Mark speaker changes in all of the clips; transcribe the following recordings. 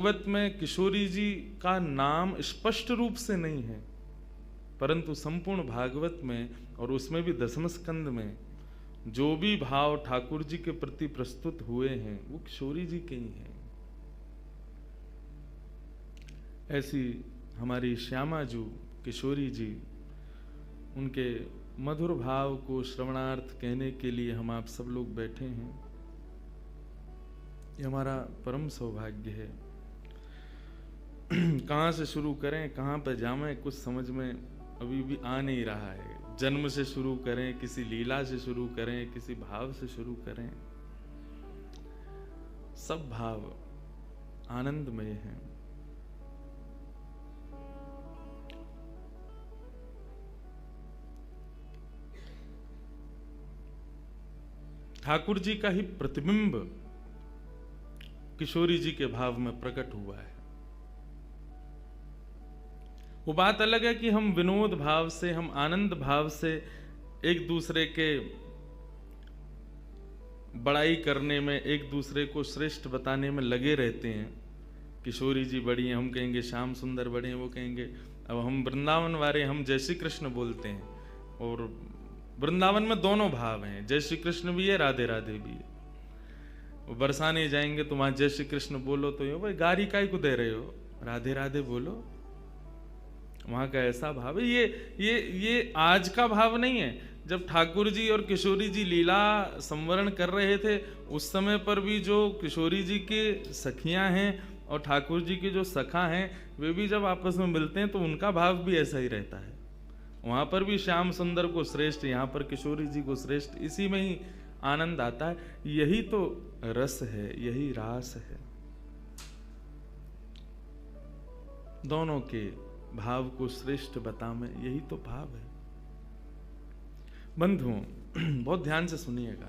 Speaker 1: भागवत में किशोरी जी का नाम स्पष्ट रूप से नहीं है, परंतु संपूर्ण भागवत में और उसमें भी दसम स्कंद में जो भी भाव ठाकुर जी के प्रति प्रस्तुत हुए हैं वो किशोरी जी के ही हैं। ऐसी हमारी श्यामा जी किशोरी जी, उनके मधुर भाव को श्रवणार्थ कहने के लिए हम आप सब लोग बैठे हैं। ये हमारा परम सौभाग्य है। कहाँ से शुरू करें, कहाँ पर जाएं, कुछ समझ में अभी भी आ नहीं रहा है। जन्म से शुरू करें, किसी लीला से शुरू करें, किसी भाव से शुरू करें। सब भाव आनंदमय हैं। ठाकुर जी का ही प्रतिबिंब किशोरी जी के भाव में प्रकट हुआ है। वो बात अलग है कि हम विनोद भाव से, हम आनंद भाव से एक दूसरे के बड़ाई करने में, एक दूसरे को श्रेष्ठ बताने में लगे रहते हैं। किशोरी जी बड़ी हैं, हम कहेंगे श्याम सुंदर बड़े हैं, वो कहेंगे। अब हम वृंदावन वाले, हम जय श्री कृष्ण बोलते हैं, और वृंदावन में दोनों भाव हैं, जय श्री कृष्ण भी है, राधे राधे भी है। वो बरसाने जाएंगे तो वहां जय श्री कृष्ण बोलो तो ये भाई गारी काहे को दे रहे हो, राधे राधे बोलो। वहां का ऐसा भाव है। ये आज का भाव नहीं है। जब ठाकुर जी और किशोरी जी लीला संवरण कर रहे थे, उस समय पर भी जो किशोरी जी के सखियां हैं और ठाकुर जी के जो सखा हैं, वे भी जब आपस में मिलते हैं तो उनका भाव भी ऐसा ही रहता है। वहां पर भी श्याम सुंदर को श्रेष्ठ, यहाँ पर किशोरी जी को श्रेष्ठ, इसी में ही आनंद आता है। यही तो रस है, यही रास है। दोनों के भाव को श्रेष्ठ बता में, यही तो भाव है। बंधुओं, बहुत ध्यान से सुनिएगा।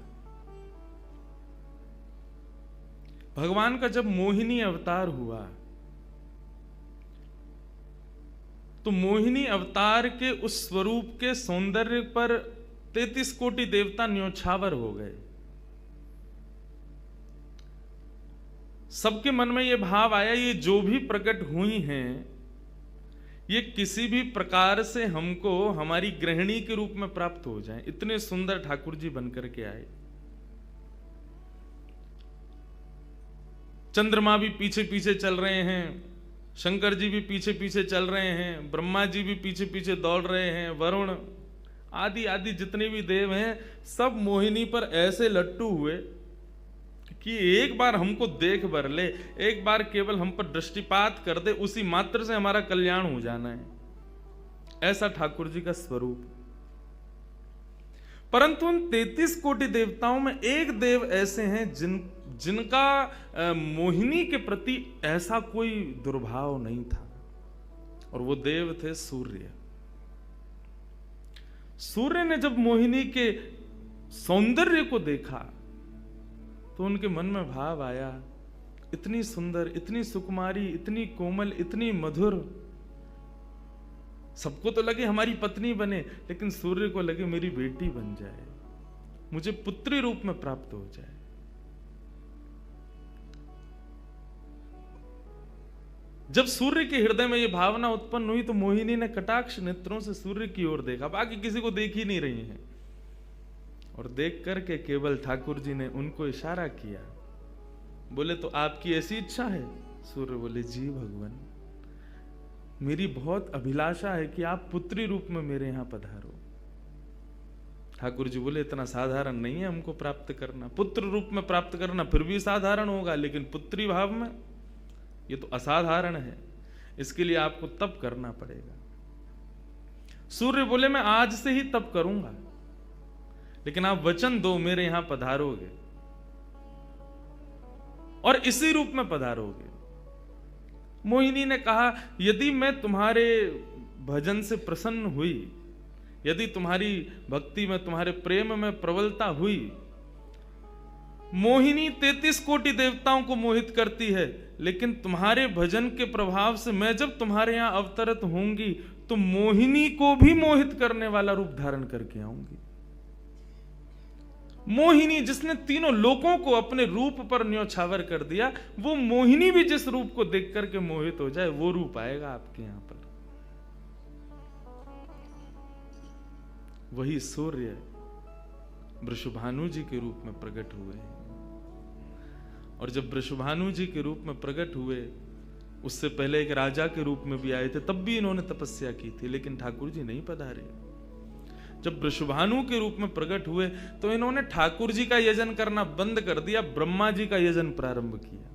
Speaker 1: भगवान का जब मोहिनी अवतार हुआ तो मोहिनी अवतार के उस स्वरूप के सौंदर्य पर 33 कोटि देवता न्योछावर हो गए। सबके मन में यह भाव आया, ये जो भी प्रकट हुई हैं, ये किसी भी प्रकार से हमको हमारी गृहिणी के रूप में प्राप्त हो जाएं। इतने सुंदर ठाकुर जी बनकर के आए। चंद्रमा भी पीछे पीछे चल रहे हैं, शंकर जी भी पीछे पीछे चल रहे हैं, ब्रह्मा जी भी पीछे पीछे दौड़ रहे हैं, वरुण आदि आदि जितने भी देव हैं, सब मोहिनी पर ऐसे लट्टू हुए कि एक बार हमको देख बर ले, एक बार केवल हम पर दृष्टिपात कर दे, उसी मात्र से हमारा कल्याण हो जाना है। ऐसा ठाकुर जी का स्वरूप। परंतु उन 33 कोटि देवताओं में एक देव ऐसे हैं जिनका मोहिनी के प्रति ऐसा कोई दुर्भाव नहीं था, और वो देव थे सूर्य। सूर्य ने जब मोहिनी के सौंदर्य को देखा तो उनके मन में भाव आया, इतनी सुंदर, इतनी सुकुमारी, इतनी कोमल, इतनी मधुर। सबको तो लगे हमारी पत्नी बने, लेकिन सूर्य को लगे मेरी बेटी बन जाए, मुझे पुत्री रूप में प्राप्त हो जाए। जब सूर्य के हृदय में यह भावना उत्पन्न हुई तो मोहिनी ने कटाक्ष नेत्रों से सूर्य की ओर देखा, बाकी किसी को देख ही नहीं रही हैं, और देख करके केवल ठाकुर जी ने उनको इशारा किया। बोले तो आपकी ऐसी इच्छा है? सूर्य बोले जी भगवान, मेरी बहुत अभिलाषा है कि आप पुत्री रूप में मेरे यहां पधारो। ठाकुर जी बोले इतना साधारण नहीं है हमको प्राप्त करना, पुत्र रूप में प्राप्त करना फिर भी साधारण होगा, लेकिन पुत्री भाव में ये तो असाधारण है, इसके लिए आपको तप करना पड़ेगा। सूर्य बोले मैं आज से ही तप करूंगा, लेकिन आप वचन दो मेरे यहां पधारोगे और इसी रूप में पधारोगे। मोहिनी ने कहा, यदि मैं तुम्हारे भजन से प्रसन्न हुई, यदि तुम्हारी भक्ति में, तुम्हारे प्रेम में प्रबलता हुई, मोहिनी 33 कोटि देवताओं को मोहित करती है, लेकिन तुम्हारे भजन के प्रभाव से मैं जब तुम्हारे यहां अवतरित होंगी तो मोहिनी को भी मोहित करने वाला रूप धारण करके आऊंगी। मोहिनी जिसने तीनों लोकों को अपने रूप पर न्योछावर कर दिया, वो मोहिनी भी जिस रूप को देख करके मोहित हो जाए, वो रूप आएगा आपके यहां पर। वही सूर्य वृषभानु जी के रूप में प्रकट हुए हैं। और जब वृषभानु जी के रूप में प्रकट हुए, उससे पहले एक राजा के रूप में भी आए थे, तब भी इन्होंने तपस्या की थी, लेकिन ठाकुर जी नहीं पधारे। जब वृषभानु के रूप में प्रकट हुए तो इन्होंने ठाकुर जी का यजन करना बंद कर दिया, ब्रह्मा जी का यजन प्रारंभ किया।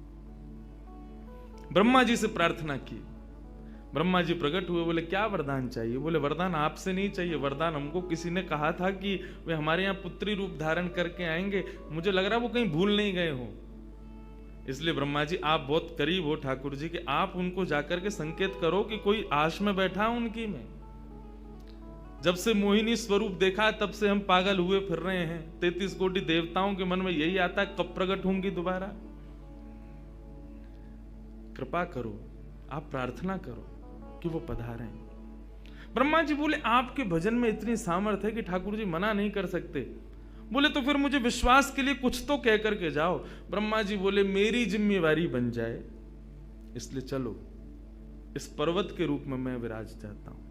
Speaker 1: ब्रह्मा जी से प्रार्थना की। ब्रह्मा जी प्रकट हुए, बोले क्या वरदान चाहिए? बोले वरदान आपसे नहीं चाहिए, वरदान हमको किसी ने कहा था कि वे हमारे यहाँ पुत्री रूप धारण करके आएंगे, मुझे लग रहा है वो कहीं भूल नहीं गए हो। इसलिए ब्रह्मा जी आप बहुत करीब हो ठाकुर जी के, आप उनको जाकर के संकेत करो कि कोई आश में बैठा उनकी में। जब से मोहिनी स्वरूप देखा तब से हम पागल हुए फिर रहे हैं। 33 कोटि देवताओं के मन में यही आता है, कब प्रकट होंगी दोबारा? कृपा करो, आप प्रार्थना करो कि वो पधारें। ब्रह्मा जी बोले आपके भजन में इतनी सामर्थ्य है कि ठाकुर जी मना नहीं कर सकते। बोले तो फिर मुझे विश्वास के लिए कुछ तो कह करके जाओ। ब्रह्मा जी बोले मेरी जिम्मेवारी बन जाए, इसलिए चलो इस पर्वत के रूप में मैं विराज जाता हूं।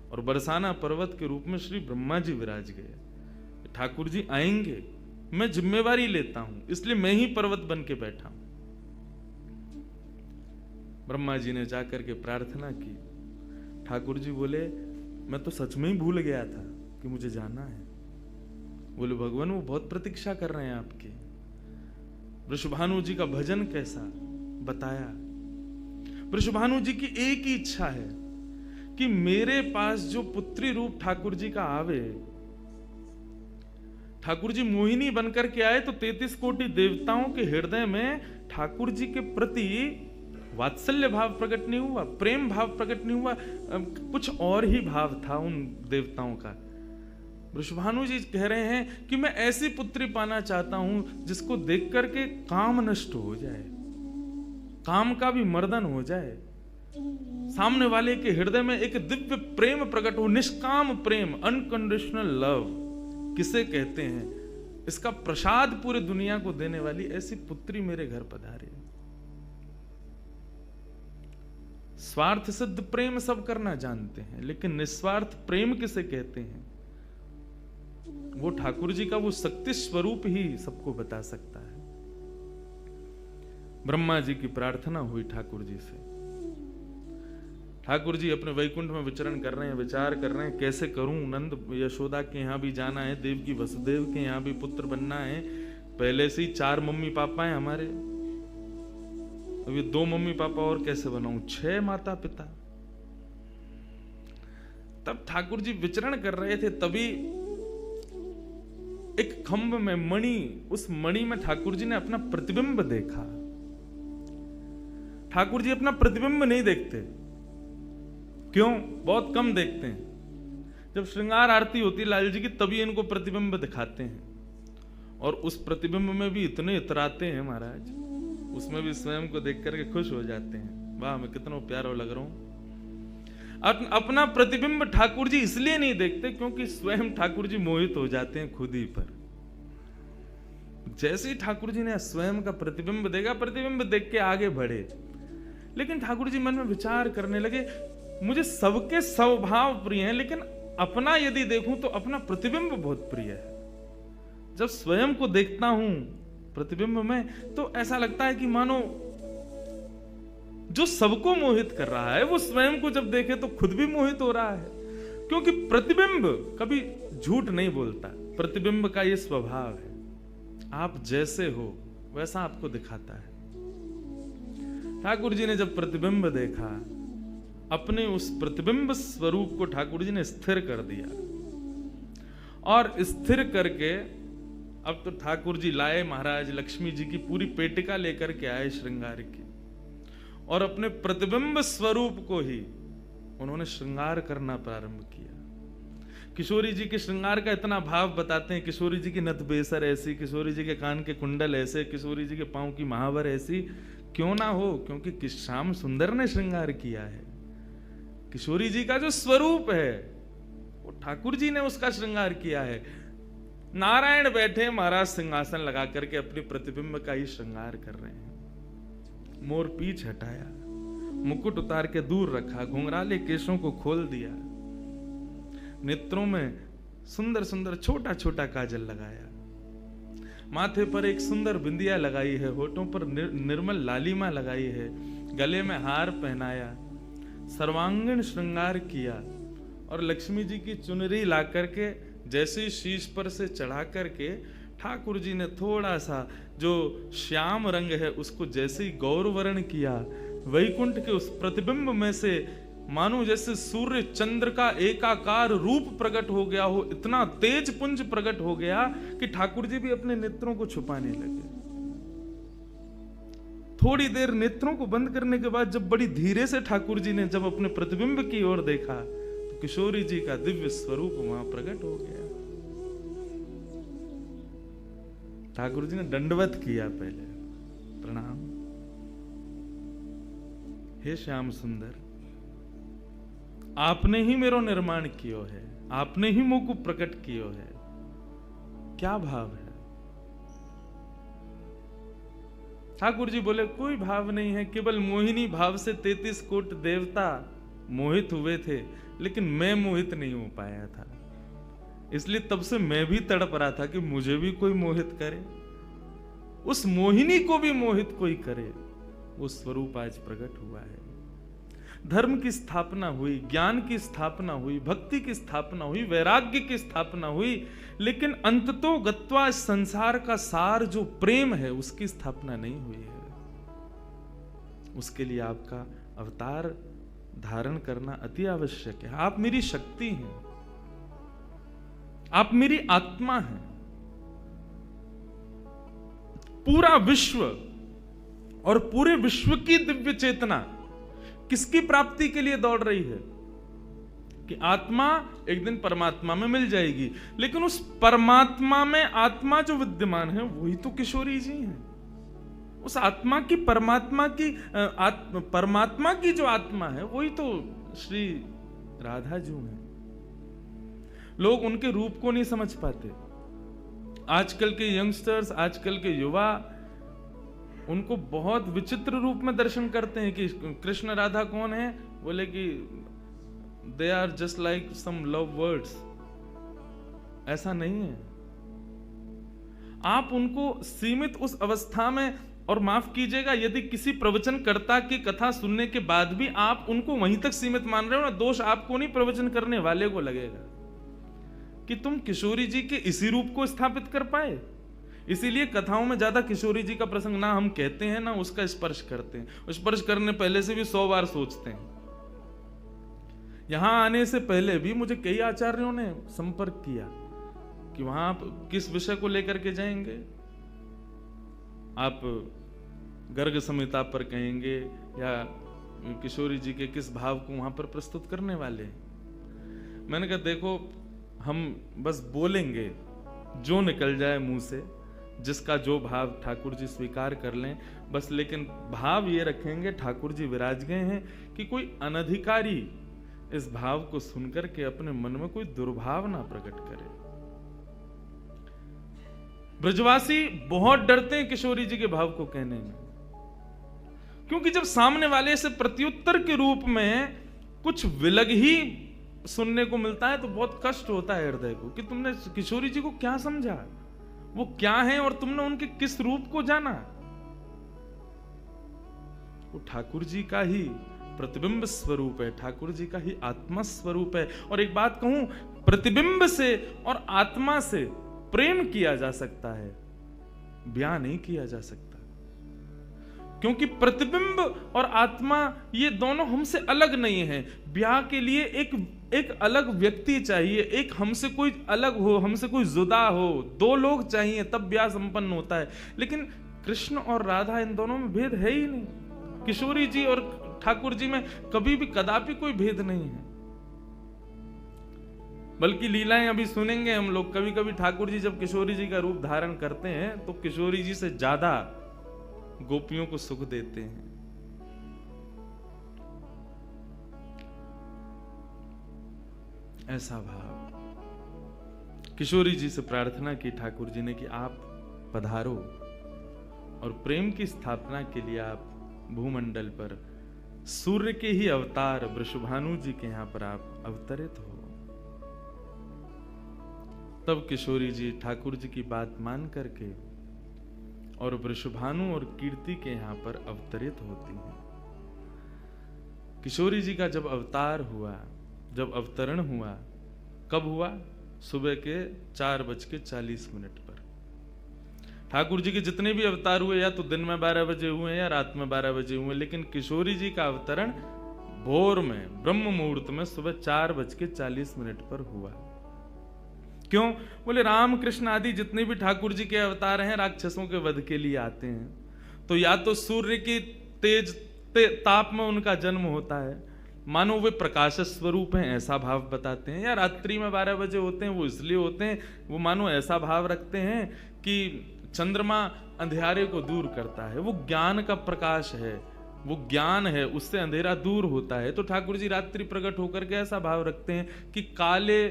Speaker 1: और बरसाना पर्वत के रूप में श्री ब्रह्मा जी विराज गए। ठाकुर जी आएंगे, मैं जिम्मेवारी लेता हूं, इसलिए मैं ही पर्वत बन के बैठा हूं। ब्रह्मा जी ने जाकर के प्रार्थना की। ठाकुर जी बोले मैं तो सच में ही भूल गया था कि मुझे जाना है। बोले भगवान वो बहुत प्रतीक्षा कर रहे हैं आपकी। वृषभानु जी का भजन कैसा बताया। वृषभानु जी की एक ही इच्छा है कि मेरे पास जो पुत्री रूप ठाकुर जी का आवे, ठाकुर जी मोहिनी बनकर के आए तो 33 कोटि देवताओं के हृदय में ठाकुर जी के प्रति वात्सल्य भाव प्रकट नहीं हुआ, प्रेम भाव प्रकट नहीं हुआ, कुछ और ही भाव था उन देवताओं का। वृषभानु जी कह रहे हैं कि मैं ऐसी पुत्री पाना चाहता हूं जिसको देख करके काम नष्ट हो जाए, काम का भी मर्दन हो जाए, सामने वाले के हृदय में एक दिव्य प्रेम प्रकट हो, निष्काम प्रेम, अनकंडीशनल लव किसे कहते हैं, इसका प्रसाद पूरे दुनिया को देने वाली ऐसी पुत्री मेरे घर पधारे। स्वार्थ सिद्ध प्रेम सब करना जानते हैं, लेकिन निस्वार्थ प्रेम किसे कहते हैं वो ठाकुर जी का वो शक्ति स्वरूप ही सबको बता सकता है। ब्रह्मा जी की प्रार्थना हुई ठाकुर जी से। ठाकुर जी अपने वैकुंठ में विचरण कर रहे हैं, विचार कर रहे हैं कैसे करूं, नंद यशोदा के यहां भी जाना है, देवकी वसुदेव के यहां भी पुत्र बनना है, पहले से ही 4 मम्मी पापा हैं हमारे, अब ये 2 मम्मी पापा और कैसे बनाऊं, 6 माता पिता। तब ठाकुर जी विचरण कर रहे थे, तभी एक खंभ में मणि, उस मणि में ठाकुर जी ने अपना प्रतिबिंब देखा। ठाकुर जी अपना प्रतिबिंब नहीं देखते, क्यों? बहुत कम देखते हैं। जब श्रृंगार आरती होती लाल जी की तभी इनको प्रतिबिंब दिखाते हैं, और उस प्रतिबिंब में भी इतने इतराते हैं महाराज, उसमें भी स्वयं को देख करके खुश हो जाते हैं, वाह मैं कितना प्यारा लग रहा हूं। अपना प्रतिबिंब ठाकुर जी इसलिए नहीं देखते क्योंकि स्वयं ठाकुर जी मोहित हो जाते हैं खुद ही पर। जैसे ही ठाकुर जी ने स्वयं का प्रतिबिंब देखा, प्रतिबिंब देख के आगे बढ़े, लेकिन ठाकुर जी मन में विचार करने लगे मुझे सबके स्वभाव प्रिय हैं, लेकिन अपना यदि देखूं तो अपना प्रतिबिंब बहुत प्रिय है। जब स्वयं को देखता हूं प्रतिबिंब में तो ऐसा लगता है कि मानो जो सबको मोहित कर रहा है वो स्वयं को जब देखे तो खुद भी मोहित हो रहा है, क्योंकि प्रतिबिंब कभी झूठ नहीं बोलता। प्रतिबिंब का ये स्वभाव है, आप जैसे हो वैसा आपको दिखाता है। ठाकुर जी ने जब प्रतिबिंब देखा, अपने उस प्रतिबिंब स्वरूप को ठाकुर जी ने स्थिर कर दिया, और स्थिर करके अब तो ठाकुर जी लाए महाराज लक्ष्मी जी की पूरी पेटिका लेकर के आए श्रृंगार की, और अपने प्रतिबिंब स्वरूप को ही उन्होंने श्रृंगार करना प्रारंभ किया। किशोरी जी के श्रृंगार का इतना भाव बताते हैं, किशोरी जी की नथ बेसर ऐसी, किशोरी जी के कान के कुंडल ऐसे, किशोरी जी के पांव की महावर ऐसी, क्यों ना हो, क्योंकि श्याम सुंदर ने श्रृंगार किया है। किशोरी जी का जो स्वरूप है वो ठाकुर जी ने उसका श्रृंगार किया है। नारायण बैठे महाराज सिंहासन लगा करके अपने प्रतिबिंब का ही श्रृंगार कर रहे हैं। मोर पीछ हटाया, मुकुट उतार के दूर रखा, घुंघराले केशों को खोल दिया, नेत्रों में सुंदर सुंदर छोटा छोटा काजल लगाया, माथे पर एक सुंदर बिंदिया लगाई है, होठों पर निर्मल लालिमा लगाई है, गले में हार पहनाया, सर्वांगीण श्रृंगार किया और लक्ष्मी जी की चुनरी ला करके जैसे शीश पर से चढ़ा करके ठाकुर जी ने थोड़ा सा जो श्याम रंग है उसको जैसे ही गौरवर्ण किया, वैकुंठ के उस प्रतिबिंब में से मानो जैसे सूर्य चंद्र का एकाकार रूप प्रकट हो गया हो, इतना तेज पुंज प्रकट हो गया कि ठाकुर जी भी अपने नेत्रों को छुपाने लगे। थोड़ी देर नेत्रों को बंद करने के बाद जब बड़ी धीरे से ठाकुर जी ने जब अपने प्रतिबिंब की ओर देखा तो किशोरी जी का दिव्य स्वरूप वहां प्रकट हो गया। ठाकुर जी ने दंडवत किया, पहले प्रणाम, हे श्याम सुंदर, आपने ही मेरो निर्माण कियो है, आपने ही मुझ को प्रकट कियो है। क्या भाव है? ठाकुर जी बोले कोई भाव नहीं है, केवल मोहिनी भाव से 33 कोट देवता मोहित हुए थे, लेकिन मैं मोहित नहीं हो पाया था, इसलिए तब से मैं भी तड़प रहा था कि मुझे भी कोई मोहित करे, उस मोहिनी को भी मोहित कोई करे। वो स्वरूप आज प्रकट हुआ है। धर्म की स्थापना हुई, ज्ञान की स्थापना हुई, भक्ति की स्थापना हुई, वैराग्य की स्थापना हुई, लेकिन अंततो गत्वा संसार का सार जो प्रेम है उसकी स्थापना नहीं हुई है। उसके लिए आपका अवतार धारण करना अति आवश्यक है। आप मेरी शक्ति हैं, आप मेरी आत्मा हैं। पूरा विश्व और पूरे विश्व की दिव्य चेतना किसकी प्राप्ति के लिए दौड़ रही है? कि आत्मा एक दिन परमात्मा में मिल जाएगी, लेकिन उस परमात्मा में आत्मा जो विद्यमान है वही तो किशोरी जी हैं। उस आत्मा की परमात्मा की जो आत्मा है वही तो श्री राधा जी हैं। लोग उनके रूप को नहीं समझ पाते। आजकल के यंगस्टर्स, आजकल के युवा उनको बहुत विचित्र रूप में दर्शन करते हैं कि कृष्ण राधा कौन है, बोले कि they are just like some love words. ऐसा नहीं है। आप उनको सीमित उस अवस्था में, और माफ कीजिएगा यदि किसी प्रवचनकर्ता की कथा सुनने के बाद भी आप उनको वहीं तक सीमित मान रहे हो ना, दोष आपको नहीं, प्रवचन करने वाले को लगेगा कि तुम किशोरी जी के इसी रूप को स्थापित कर पाए। इसीलिए कथाओं में ज्यादा किशोरी जी का प्रसंग ना हम कहते हैं ना उसका स्पर्श करते हैं। स्पर्श करने पहले से भी 100 बार सोचते हैं। यहां आने से पहले भी मुझे कई आचार्यों ने संपर्क किया कि वहां आप किस विषय को लेकर के जाएंगे, आप गर्ग संहिता पर कहेंगे या किशोरी जी के किस भाव को वहां पर प्रस्तुत करने वाले हैं। मैंने कहा देखो, हम बस बोलेंगे जो निकल जाए मुंह से, जिसका जो भाव ठाकुर जी स्वीकार कर लें बस, लेकिन भाव ये रखेंगे ठाकुर जी विराज गए हैं कि कोई अनधिकारी इस भाव को सुनकर के अपने मन में कोई दुर्भाव ना प्रकट करे। ब्रजवासी बहुत डरते हैं किशोरी जी के भाव को कहने में, क्योंकि जब सामने वाले से प्रत्युत्तर के रूप में कुछ विलग ही सुनने को मिलता है तो बहुत कष्ट होता है हृदय को कि तुमने किशोरी जी को क्या समझा, वो क्या है और तुमने उनके किस रूप को जाना। वो ठाकुर जी का ही प्रतिबिंब स्वरूप है, ठाकुर जी का ही आत्मा स्वरूप है। और एक बात कहूं, प्रतिबिंब से और आत्मा से प्रेम किया जा सकता है, ब्याह नहीं किया जा सकता, क्योंकि प्रतिबिंब और आत्मा ये दोनों हमसे अलग नहीं है। ब्याह के लिए एक अलग व्यक्ति चाहिए, एक हमसे कोई अलग हो, हमसे कोई जुदा हो, 2 लोग चाहिए तब ब्याह संपन्न होता है। लेकिन कृष्ण और राधा, इन दोनों में भेद है ही नहीं। किशोरी जी और ठाकुर जी में कभी भी कदापि कोई भेद नहीं है। बल्कि लीलाएं अभी सुनेंगे हम लोग, कभी कभी ठाकुर जी जब किशोरी जी का रूप धारण करते हैं तो किशोरी जी से ज्यादा गोपियों को सुख देते हैं। ऐसा भाव, किशोरी जी से प्रार्थना की ठाकुर जी ने कि आप पधारो और प्रेम की स्थापना के लिए आप भूमंडल पर सूर्य के ही अवतार वृषभानु जी के यहां पर आप अवतरित हो। तब किशोरी जी ठाकुर जी की बात मान करके और वृषभानु और कीर्ति के यहां पर अवतरित होती हैं। किशोरी जी का जब अवतार हुआ, जब अवतरण हुआ, कब हुआ? सुबह के 4:40 पर। ठाकुर जी के जितने भी अवतार हुए या तो दिन में 12 बजे हुए या रात में 12 बजे हुए, लेकिन किशोरी जी का अवतरण भोर में ब्रह्म मुहूर्त में सुबह 4:40 पर हुआ। क्यों? बोले राम कृष्ण आदि जितने भी ठाकुर जी के अवतार हैं राक्षसों के वध के लिए आते हैं, तो या तो सूर्य की तेज ताप में उनका जन्म होता है, मानो वे प्रकाश स्वरूप हैं ऐसा भाव बताते हैं, या रात्रि में 12 बजे होते हैं वो इसलिए होते हैं, वो मानो ऐसा भाव रखते हैं कि चंद्रमा अंधेरे को दूर करता है, वो ज्ञान का प्रकाश है, वो ज्ञान है, उससे अंधेरा दूर होता है। तो ठाकुर जी रात्रि प्रकट होकर के ऐसा भाव रखते हैं कि काले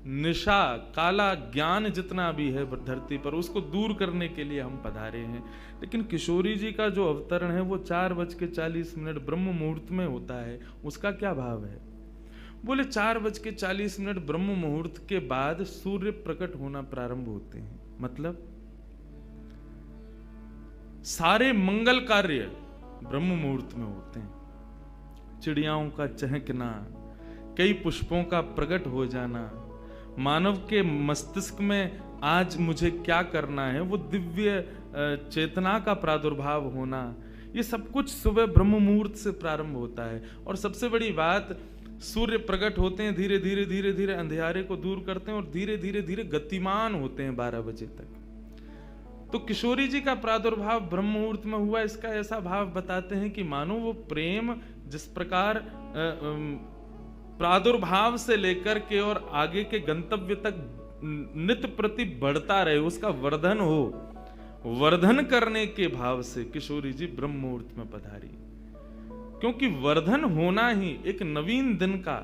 Speaker 1: निशा, काला ज्ञान जितना भी है धरती पर, उसको दूर करने के लिए हम पधारे हैं। लेकिन किशोरी जी का जो अवतरण है वो 4:40 ब्रह्म मुहूर्त में होता है, उसका क्या भाव है? बोले 4:40 ब्रह्म मुहूर्त के बाद सूर्य प्रकट होना प्रारंभ होते हैं, मतलब सारे मंगल कार्य ब्रह्म मुहूर्त में होते हैं। चिड़ियाओं का चहकना, कई पुष्पों का प्रकट हो जाना, मानव के मस्तिष्क में आज मुझे क्या करना है, वो दिव्य चेतना का प्रादुर्भाव होना, ये सब कुछ सुबह ब्रह्म मुहूर्त से प्रारंभ होता है। और सबसे बड़ी बात, सूर्य प्रकट होते हैं, धीरे धीरे धीरे धीरे अंधेरे को दूर करते हैं और धीरे धीरे धीरे गतिमान होते हैं 12 बजे तक। तो किशोरी जी का प्रादुर्भाव ब्रह्म मुहूर्त में हुआ, इसका ऐसा भाव बताते हैं कि मानो वो प्रेम जिस प्रकार प्रादुर्भाव से लेकर के और आगे के गंतव्य तक नित्य प्रति बढ़ता रहे, उसका वर्धन हो, वर्धन करने के भाव से किशोरी जी ब्रह्म मुहूर्त में पधारी। क्योंकि वर्धन होना ही एक नवीन दिन का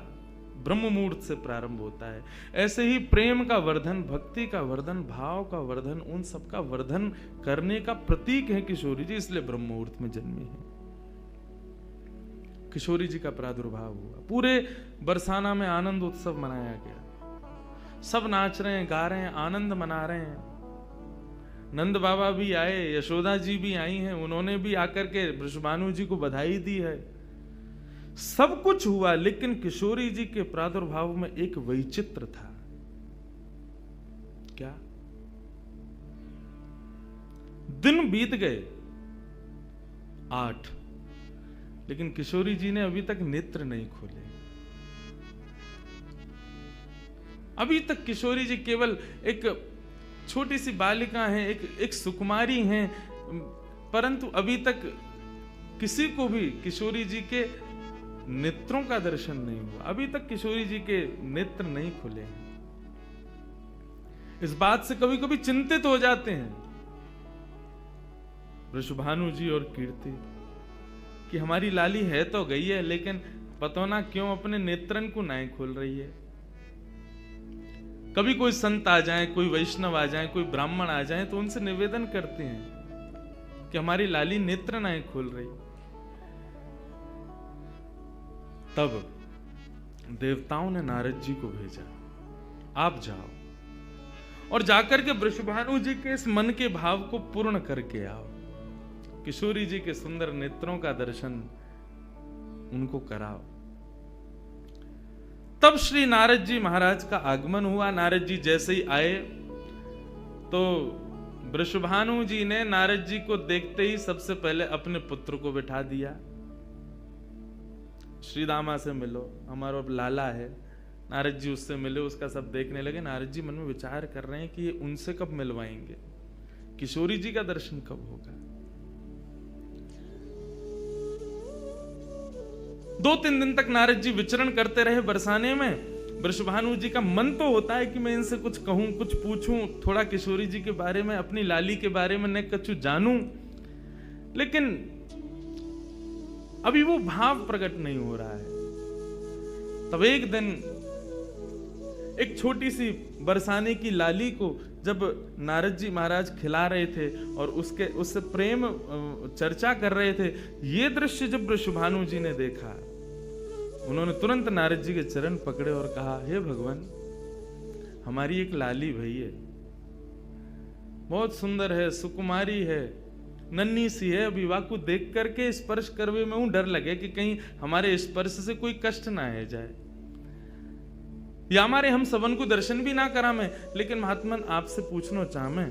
Speaker 1: ब्रह्म मुहूर्त से प्रारंभ होता है। ऐसे ही प्रेम का वर्धन, भक्ति का वर्धन, भाव का वर्धन, उन सब का वर्धन करने का प्रतीक है किशोरी जी, इसलिए ब्रह्म मुहूर्त में जन्मी है। किशोरी जी का प्रादुर्भाव हुआ, पूरे बरसाना में आनंद उत्सव मनाया गया, सब नाच रहे हैं, गा रहे हैं, आनंद मना रहे हैं। नंद बाबा भी आए, यशोदा जी भी आई हैं, उन्होंने भी आकर के वृषभानु जी को बधाई दी है। सब कुछ हुआ, लेकिन किशोरी जी के प्रादुर्भाव में एक वैचित्र था। क्या? दिन बीत गए 8, लेकिन किशोरी जी ने अभी तक नेत्र नहीं खोले। अभी तक किशोरी जी केवल एक छोटी सी बालिका हैं, एक सुकुमारी हैं, परंतु अभी तक किसी को भी किशोरी जी के नेत्रों का दर्शन नहीं हुआ। अभी तक किशोरी जी के नेत्र नहीं खुले हैं। इस बात से कभी कभी चिंतित हो जाते हैं वृषभानु जी और कीर्ति कि हमारी लाली है तो गई है, लेकिन पता ना क्यों अपने नेत्रन को नहीं खोल रही है। कभी कोई संत आ जाए, कोई वैष्णव आ जाए, कोई ब्राह्मण आ जाए, तो उनसे निवेदन करते हैं कि हमारी लाली नेत्र नहीं खोल रही। तब देवताओं ने नारद जी को भेजा, आप जाओ और जाकर के वृषभानु जी के इस मन के भाव को पूर्ण करके आओ, किशोरी जी के सुंदर नेत्रों का दर्शन उनको कराओ। तब श्री नारद जी महाराज का आगमन हुआ। नारद जी जैसे ही आए तो वृषभानु जी ने नारद जी को देखते ही सबसे पहले अपने पुत्र को बिठा दिया। श्री दामा से मिलो, हमारा लाला है। नारद जी उससे मिले, उसका सब देखने लगे। नारद जी मन में विचार कर रहे हैं कि ये उनसे कब मिलवाएंगे, किशोरी जी का दर्शन कब होगा। 2-3 दिन तक नारद जी विचरण करते रहे बरसाने में। वृषभानु जी का मन तो होता है कि मैं इनसे कुछ कहूं, कुछ पूछूं, थोड़ा किशोरी जी के बारे में, अपनी लाली के बारे में न कछु जानूं, लेकिन अभी वो भाव प्रकट नहीं हो रहा है। तब एक दिन एक छोटी सी बरसाने की लाली को जब नारद जी महाराज खिला रहे थे और उससे प्रेम चर्चा कर रहे थे, ये दृश्य जब वृषभानु जी ने देखा, उन्होंने तुरंत नारद जी के चरण पकड़े और कहा, हे भगवान, हमारी एक लाली भई है, बहुत सुंदर है, सुकुमारी है, नन्ही सी है, अभी वाकु देख करके स्पर्श करवे में हूं, डर लगे कि कहीं हमारे स्पर्श से कोई कष्ट ना है जाए, या हमारे हम सबन को दर्शन भी ना करा में। लेकिन महात्मन आपसे पूछना चाह मैं,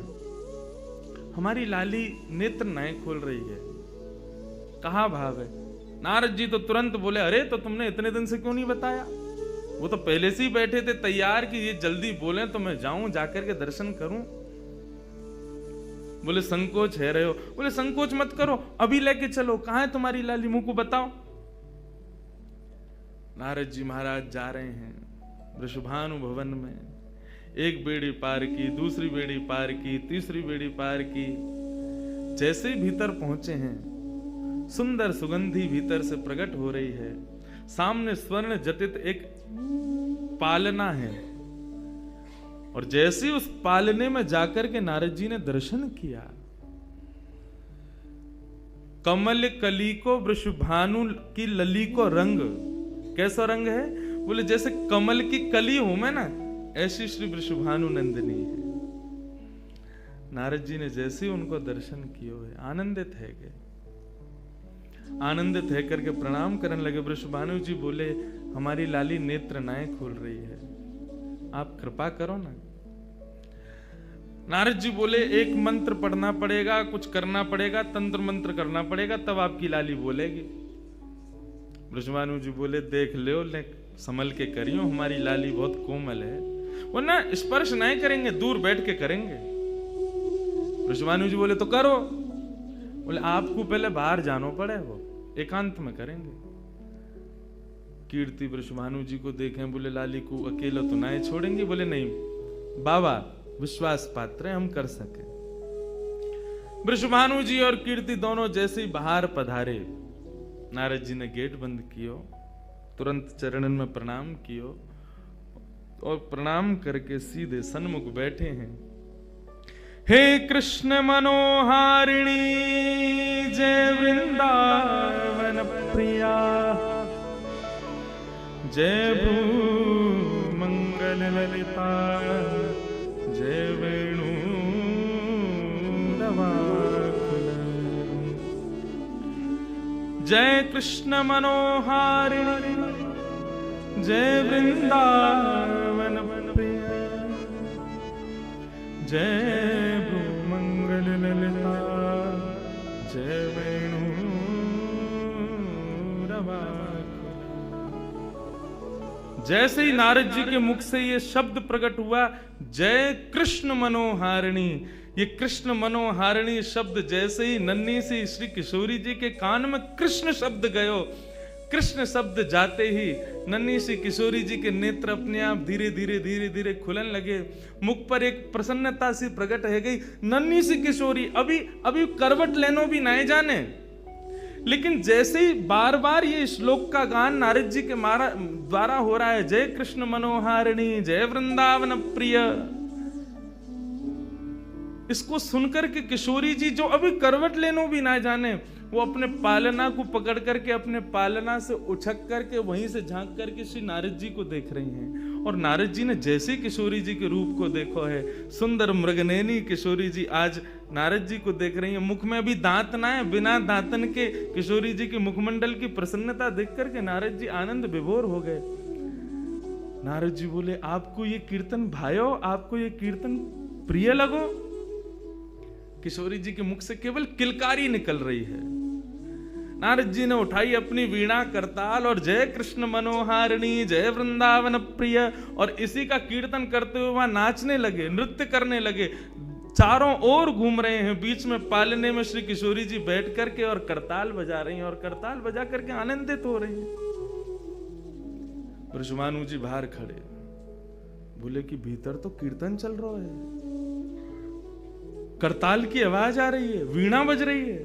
Speaker 1: हमारी लाली नेत्र नाय खोल रही है, कहा भाव है? नारद जी तो तुरंत बोले, अरे तो तुमने इतने दिन से क्यों नहीं बताया? वो तो पहले से ही बैठे थे तैयार कि ये जल्दी बोले तो मैं जाऊं, जाकर के दर्शन करूं। बोले संकोच है रहे हो? बोले संकोच मत करो, अभी लेके चलो, कहां है तुम्हारी लाली, मुंह को बताओ। नारद जी महाराज जा रहे हैं वृषभानु भवन में, एक बेड़ी पार की, दूसरी बेड़ी पार की, तीसरी बेड़ी पार की। जैसे ही भीतर पहुंचे हैं, सुंदर सुगंधी भीतर से प्रकट हो रही है, सामने स्वर्ण जटित एक पालना है, और जैसे उस पालने में जाकर के नारद जी ने दर्शन किया, कमल कली को वृषभानु की लली को रंग, कैसा रंग है? बोले जैसे कमल की कली हो मैं ना, ऐसी श्री वृषभानु नंदिनी है। नारद जी ने जैसे उनको दर्शन किए है, आनंदित है गए, आनंदित है करके प्रणाम करने लगे। वृषभानु जी बोले, हमारी लाली नेत्र नाय खोल रही है, आप कृपा करो ना। नारद जी बोले, एक मंत्र पढ़ना पड़ेगा, कुछ करना पड़ेगा, तंत्र मंत्र करना पड़ेगा, तब आपकी लाली बोलेगी। वृषभानु जी बोले, देख लो, संभल के करियो, हमारी लाली बहुत कोमल है, वो ना स्पर्श नहीं करेंगे, दूर बैठ के करेंगे। वृषभानु जी बोले, तो करो। बोले आपको पहले बाहर जानो पड़े, वो एकांत में करेंगे। कीर्ति वृषभानु जी को देखें, बोले लाली को अकेला तो ना छोड़ेंगे? बोले नहीं बाबा, विश्वास पात्र है, हम कर सके। वृषभानु जी और कीर्ति दोनों जैसे ही बाहर पधारे, नारद जी ने गेट बंद कियो, तुरंत चरणन में प्रणाम कियो, और प्रणाम करके सीधे सन्मुख बैठे हैं। हे कृष्ण मनोहारिणी जय वृंदावन प्रिया, जय भ्रू मंगल ललिता, जय वेणु दवाकुल, जय कृष्ण मनोहारिणी जय वृंदावन प्रिया, जय भ्रूमंगल ललिता, जय वेणु रवाकुल। जैसे ही नारद जी के मुख से ये शब्द प्रकट हुआ, जय कृष्ण मनोहारिणी, ये कृष्ण मनोहारिणी शब्द जैसे ही नन्ही सी श्री किशोरी जी के कान में कृष्ण शब्द गयो, कृष्ण शब्द जाते ही नन्ही सी किशोरी जी के नेत्र अपने आप धीरे धीरे धीरे धीरे खुलन लगे, मुख पर एक प्रसन्नता सी प्रकट है गई। नन्ही सी किशोरी अभी करवट लेनो भी नहीं जाने, लेकिन जैसे ही बार बार ये श्लोक का गान नारद जी के द्वारा हो रहा है, जय कृष्ण मनोहारिणी जय वृंदावन प्रिय, इसको सुनकर के किशोरी जी जो अभी करवट लेनो भी ना जाने, वो अपने पालना को पकड़ करके अपने पालना से उछक करके वहीं से झांक करके श्री नारद जी को देख रही हैं। और नारद जी ने जैसे किशोरी जी के रूप को देखो है, सुंदर मृगनयनी किशोरी जी आज नारद जी को देख रही हैं। मुख में अभी दांत ना है, बिना दांतन के किशोरी जी के मुखमंडल की प्रसन्नता देख करके नारद जी आनंद विभोर हो गए। नारद जी बोले, आपको ये कीर्तन भायो, आपको ये कीर्तन प्रिय लगो? किशोरी जी के मुख से केवल किलकारी निकल रही है। नारद जी ने उठाई अपनी वीणा करताल और जय कृष्ण मनोहारिणी जय वृंदावन प्रिय, और इसी का कीर्तन करते हुए वहां नाचने लगे, नृत्य करने लगे, चारों ओर घूम रहे हैं। बीच में पालने में श्री किशोरी जी बैठ करके और करताल बजा रही हैं, और करताल बजा करके आनंदित हो रही हैं। वृषभानु जी बाहर खड़े बोले कि भीतर तो कीर्तन चल रहा है, करताल की आवाज आ रही है, वीणा बज रही है।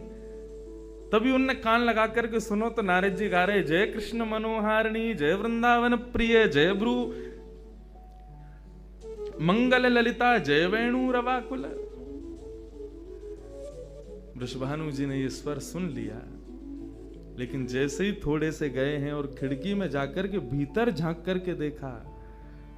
Speaker 1: तभी उनने कान लगा करके सुनो तो नारद जी गा रहे, जय कृष्ण मनोहारिणी जय वृंदावन प्रिय, जय भ्रू मंगल ललिता जय वेणु रवाकुल। वृषभानु जी ने ये स्वर सुन लिया, लेकिन जैसे ही थोड़े से गए हैं और खिड़की में जाकर के भीतर झांक करके देखा,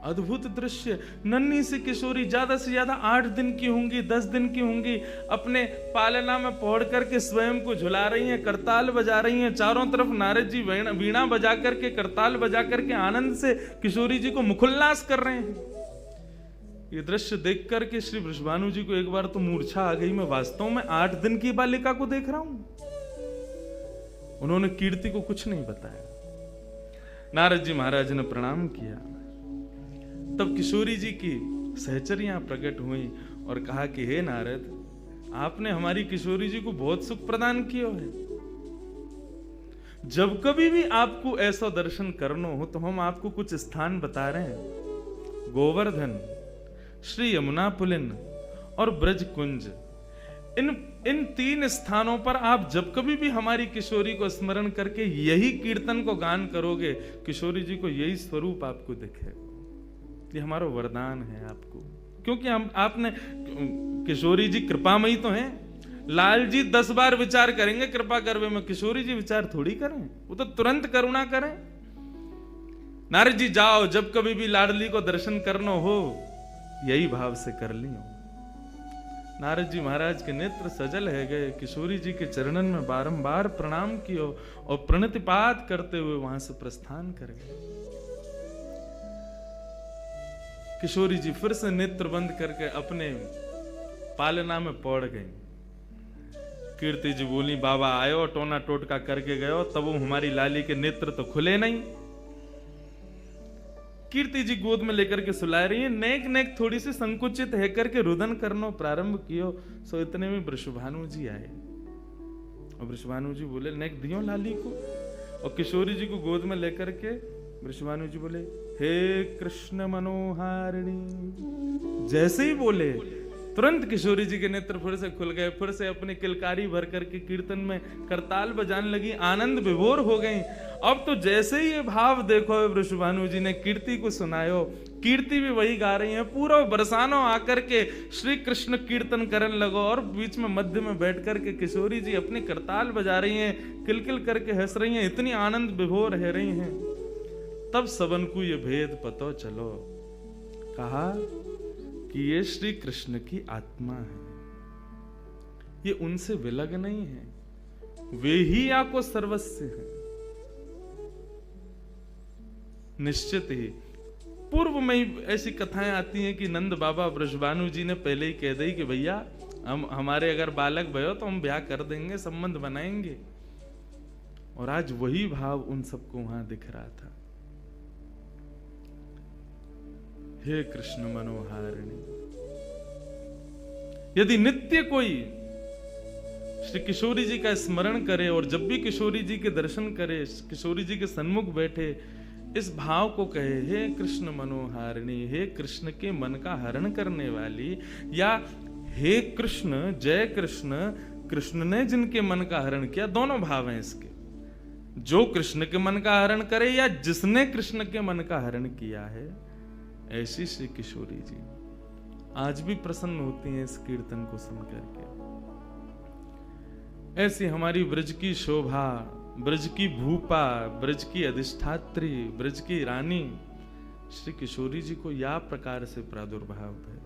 Speaker 1: अद्भुत दृश्य। नन्ही सी किशोरी, ज्यादा से ज्यादा 8 दिन की होंगी, 10 दिन की होंगी, अपने पालना में पौड़ करके स्वयं को झुला रही हैं, करताल बजा रही हैं। चारों तरफ नारद जी वीणा बजा करके, करताल बजा करके आनंद से किशोरी जी को मुखोल्लास कर रहे हैं। ये दृश्य देख करके श्री वृषभानु जी को एक बार तो मूर्छा आ गई, मैं वास्तव में 8 दिन की बालिका को देख रहा हूं। उन्होंने कीर्ति को कुछ नहीं बताया। नारद जी महाराज ने प्रणाम किया। तब किशोरी जी की सहचरियां प्रकट हुई और कहा कि हे नारद, आपने हमारी किशोरी जी को बहुत सुख प्रदान किया है। जब कभी भी आपको ऐसा दर्शन करना हो तो हम आपको कुछ स्थान बता रहे हैं। गोवर्धन, श्री यमुना पुलिन और ब्रज कुंज, इन 3 स्थानों पर आप जब कभी भी हमारी किशोरी को स्मरण करके यही कीर्तन को गान करोगे, किशोरी जी को यही स्वरूप आपको दिखेगा। ये हमारा वरदान है आपको, क्योंकि आपने, किशोरी जी कृपामयी तो हैं। लाल जी 10 बार विचार करेंगे कृपा करवे में, किशोरी जी विचार थोड़ी करें, वो तो तुरंत करुणा करें। नारद जी जाओ, जब कभी भी लाडली को दर्शन करना हो यही भाव से कर लियो। नारद जी महाराज के नेत्र सजल है गए, किशोरी जी के चरणन में बारंबार प्रणाम कियो और प्रणतिपात करते हुए वहां से प्रस्थान कर गए। किशोरी जी फिर से नेत्र बंद करके अपने पालना में पौड़ गई। कीर्ति जी बोली, बाबा आयो, टोना टोटका करके गयो, तब वो हमारी लाली के नेत्र तो खुले नहीं। कीर्ति जी गोद में लेकर के सुला रही है, नेक नेक थोड़ी सी संकुचित है करके रुदन करना प्रारंभ कियो। सो इतने में वृषभानु जी आए और वृषभानु जी बोले, नेक दियो लाली को। और किशोरी जी को गोद में लेकर के वृषभानु जी बोले, हे कृष्ण मनोहारिणी। जैसे ही बोले तुरंत किशोरी जी के नेत्र फिर से खुल गए, फिर से अपनी किलकारी भर करके कीर्तन में करताल बजाने लगी, आनंद विभोर हो गई। अब तो जैसे ही ये भाव देखो, वृषभानु जी ने कीर्ति को सुनायो, कीर्ति भी वही गा रही है, पूरा बरसानो आकर के श्री कृष्ण कीर्तन करने लगो और बीच में मध्य में बैठ करके किशोरी जी अपनी करताल बजा रही हैं, किलकिल करके हंस रही हैं, इतनी आनंद विभोर रह रही हैं। तब सबन को ये भेद पतो चलो, कहा कि ये श्री कृष्ण की आत्मा है, ये उनसे विलग नहीं है, वे ही आपको सर्वस्व है। निश्चित ही पूर्व में ही ऐसी कथाएं आती हैं कि नंद बाबा वृषभानु जी ने पहले ही कह दी कि भैया हमारे अगर बालक भयो तो हम ब्याह कर देंगे, संबंध बनाएंगे। और आज वही भाव उन सबको वहां दिख रहा था। हे कृष्ण मनोहारिणी, यदि नित्य कोई श्री किशोरी जी का स्मरण करे और जब भी किशोरी जी के दर्शन करे, किशोरी जी के सन्मुख बैठे, इस भाव को कहे, हे कृष्ण मनोहारिणी, हे कृष्ण के मन का हरण करने वाली, या हे कृष्ण जय कृष्ण, कृष्ण ने जिनके मन का हरण किया, दोनों भाव हैं इसके। जो कृष्ण के मन का हरण करे या जिसने कृष्ण के मन का हरण किया है, ऐसी श्री किशोरी जी आज भी प्रसन्न होती हैं इस कीर्तन को सुनकर के। ऐसी हमारी ब्रज की शोभा, ब्रज की भूपा, ब्रज की अधिष्ठात्री, ब्रज की रानी श्री किशोरी जी को या प्रकार से प्रादुर्भाव है,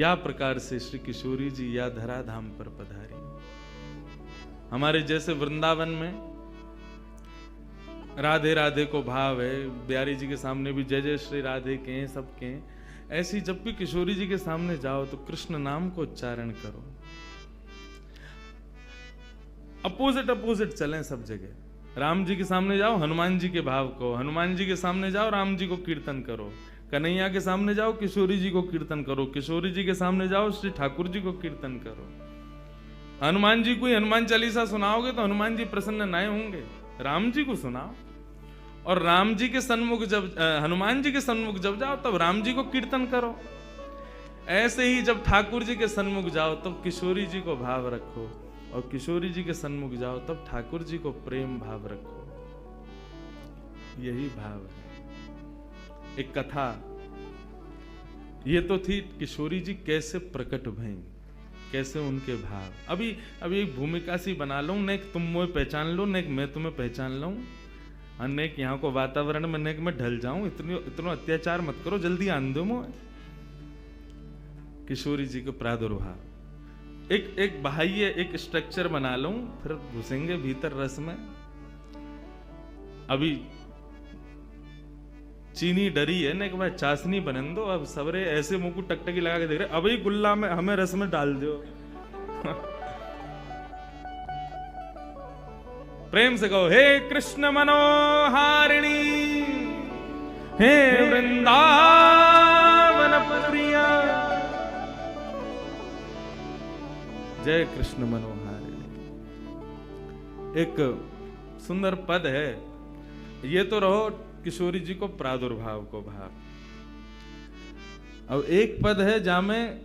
Speaker 1: या प्रकार से श्री किशोरी जी या धराधाम पर पधारी। हमारे जैसे वृंदावन में राधे राधे को भाव है, बिहारी जी के सामने भी जय जय श्री राधे के हैं, सबके हैं। ऐसी जब भी किशोरी जी के सामने जाओ तो कृष्ण नाम को उच्चारण करो। अपोजिट अपोजिट चलें सब जगह। राम जी के सामने जाओ हनुमान जी के भाव को, हनुमान जी के सामने जाओ राम जी को कीर्तन करो, कन्हैया के सामने जाओ किशोरी जी को कीर्तन करो, किशोरी जी के सामने जाओ श्री ठाकुर जी को कीर्तन करो। हनुमान जी को ही हनुमान चालीसा सुनाओगे तो हनुमान जी प्रसन्न नहीं होंगे, राम जी को सुनाओ। और राम जी के सन्मुख जब हनुमान जी के सन्मुख जब जाओ तब राम जी को कीर्तन करो। ऐसे ही जब ठाकुर जी के सन्मुख जाओ तब किशोरी जी को भाव रखो, और किशोरी जी के सन्मुख जाओ तब ठाकुर जी को प्रेम भाव रखो। यही भाव है। एक कथा ये तो थी किशोरी जी कैसे प्रकट भई, कैसे उनके भाव। अभी एक भूमिका सी बना लूं, न एक तुम मुझे पहचान लो, न एक मैं तुम्हें पहचान लूं, और न एक यहाँ को वातावरण में, न एक मैं ढल जाऊं। इतना अत्याचार मत करो, जल्दी आन दो मुझे। किशोरी जी को प्रादुर्भाव, एक बाह्य एक स्ट्रक्चर बना लूं, फिर घुसेंगे भीतर रस में। अभी चीनी डरी है ना कि भाई चाशनी बनन दो, अब सबरे ऐसे मुंह को टकटकी लगा के देख रहे, अभी गुल्ला में हमें रस में डाल दो। प्रेम से कहो, हे कृष्ण मनोहारिणी, हे वृंदावन प्रिया, जय कृष्ण मनोहारिणी। एक सुंदर पद है ये, तो रहो किशोरी जी को प्रादुर्भाव को भाव। अब एक पद है जहां में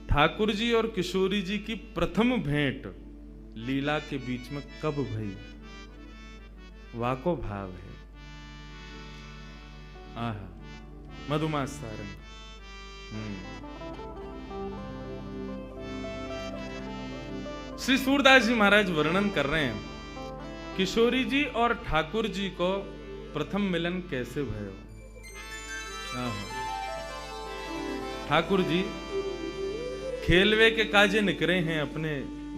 Speaker 1: ठाकुर जी और किशोरी जी की प्रथम भेंट लीला के बीच में कब भई, वाको भाव है। आहा, मधुमास सारंग। श्री सूरदास जी महाराज वर्णन कर रहे हैं किशोरी जी और ठाकुर जी को प्रथम मिलन कैसे भयो। ठाकुर जी खेलवे के काजे निकले हैं अपने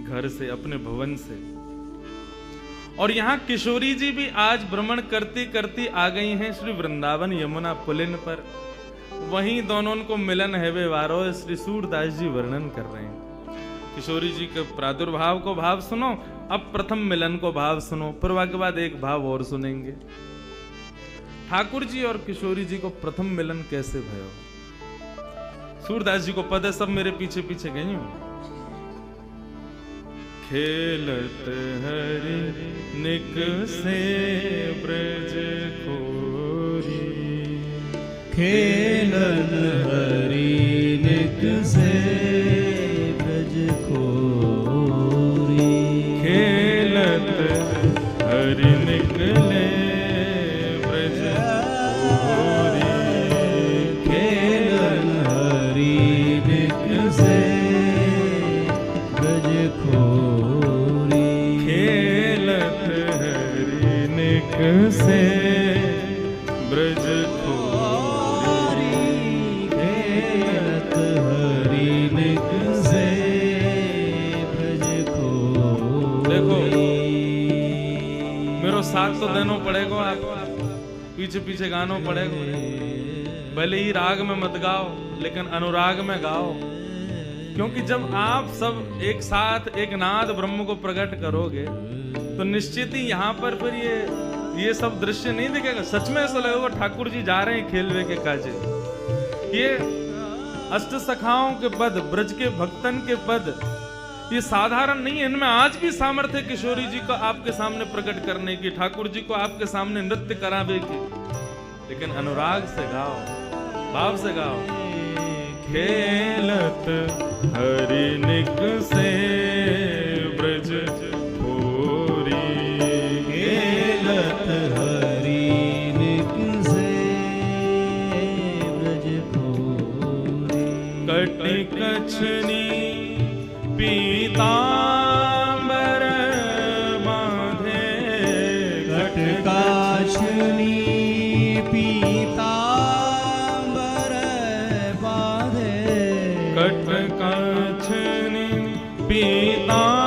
Speaker 1: घर से, अपने भवन से, और यहां किशोरी जी भी आज भ्रमण करती करती आ गई हैं श्री वृंदावन यमुना पुलिन पर। वहीं दोनों को मिलन है वे वारो, श्री सूरदास जी वर्णन कर रहे हैं। किशोरी जी के प्रादुर्भाव को भाव सुनो, अब प्रथम मिलन को भाव सुनो, फिर के बाद एक भाव और सुनेंगे। ठाकुर जी और किशोरी जी को प्रथम मिलन कैसे भयो। सूरदास जी को पद है, सब मेरे पीछे पीछे गई हूं। खेलत हरि निक से ब्रज खोरी,
Speaker 2: खेलत हरि निक से ब्रज खोरी,
Speaker 1: खेलत हरि निकले ब्रज खोरी,
Speaker 2: खेलत हरि निक से ब्रज खोरी,
Speaker 1: खेलत हरि निक से ब्रज खोरी,
Speaker 2: खेलत हरि निक से ब्रज खोरी।
Speaker 1: देखो मेरो साथ तो देना पड़ेगा, आप पीछे पीछे गाना पड़ेगा। भले ही राग में मत गाओ, लेकिन अनुराग में गाओ, क्योंकि जब आप सब एक साथ एक नाद ब्रह्म को प्रकट करोगे तो निश्चित ही यहाँ पर फिर ये सब दृश्य नहीं दिखेगा। सच में ऐसा लगेगा ठाकुर जी जा रहे हैं खेलवे के काजे। ये अष्ट सखाओं के पद, ब्रज के भक्तन के पद, ये साधारण नहीं है। इनमें आज भी सामर्थ्य किशोरी जी को आपके सामने प्रकट करने की, ठाकुर जी को आपके सामने नृत्य करावे की, लेकिन अनुराग से गाओ, भाव से गाओ। खेलत हरि निक से ब्रज खोरी,
Speaker 2: खेलत हरि निक से ब्रज खोरी,
Speaker 1: कटि कछनी पीतांबर बांधे,
Speaker 2: कट काछनी पीतांबर बांधे,
Speaker 1: कट काछनी पीतांबर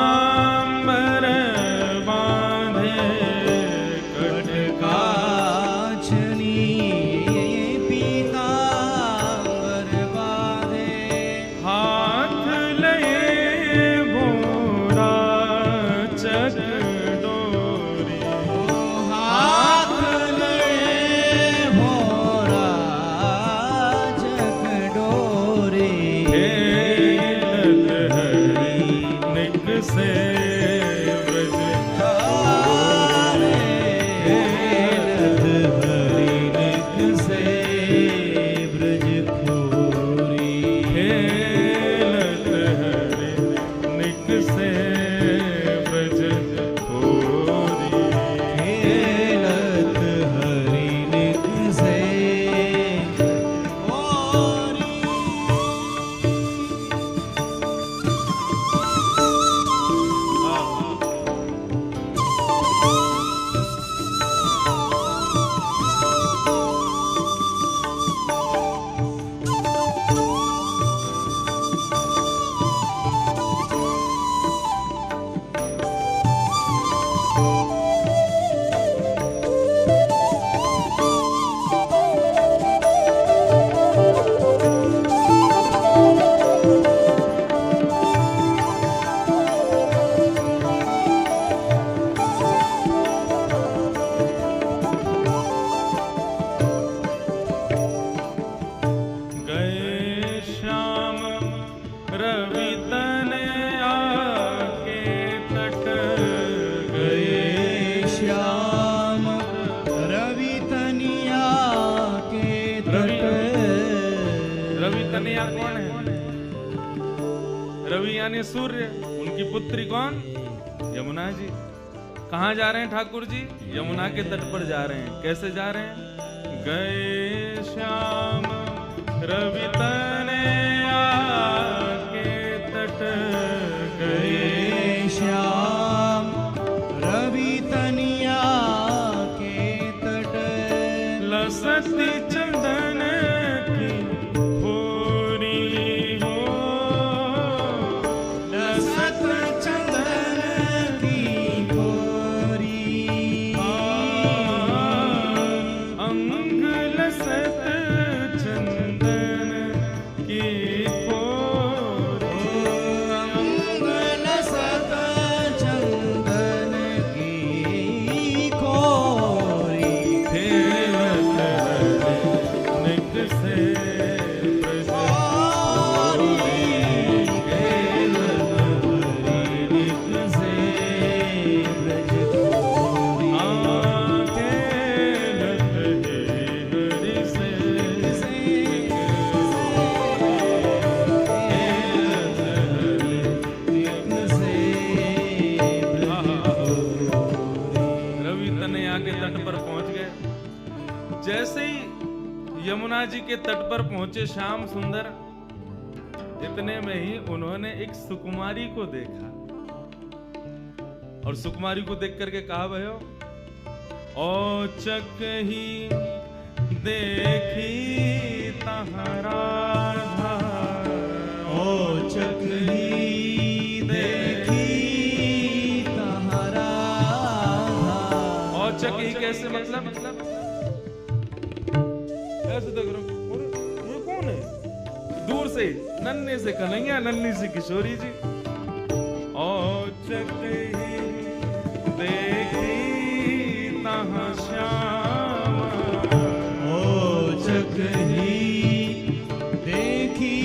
Speaker 1: कौन है? रवि यानी सूर्य। उनकी पुत्री कौन? यमुना जी। कहाँ जा रहे हैं ठाकुर जी? यमुना के तट पर जा रहे हैं। कैसे जा रहे हैं? गए श्याम रवि तनया के तट,
Speaker 2: गए श्याम रवि तनिया के तट,
Speaker 1: लसती चंदन की खोरी हो,
Speaker 2: लसत चंदन की खोरी,
Speaker 1: अंग लसत चंदन की खोरी,
Speaker 2: अंग लसत चंदन की खोरी,
Speaker 1: खेलत निक से जैसे ही यमुना जी के तट पर पहुंचे श्याम सुंदर, इतने में ही उन्होंने एक सुकुमारी को देखा और सुकुमारी को देख करके कहा भयो, औचक ही देखी तहरा,
Speaker 2: औचक ही देखी तहरा,
Speaker 1: औचक ही कैसे मतलब ऐसे देख रहा हूं, अरे ये कौन है? दूर से नन्हे से कन्हैया, नन्ही सी किशोरी जी। औचक ही देखी तहाँ श्याम,
Speaker 2: औचक ही देखी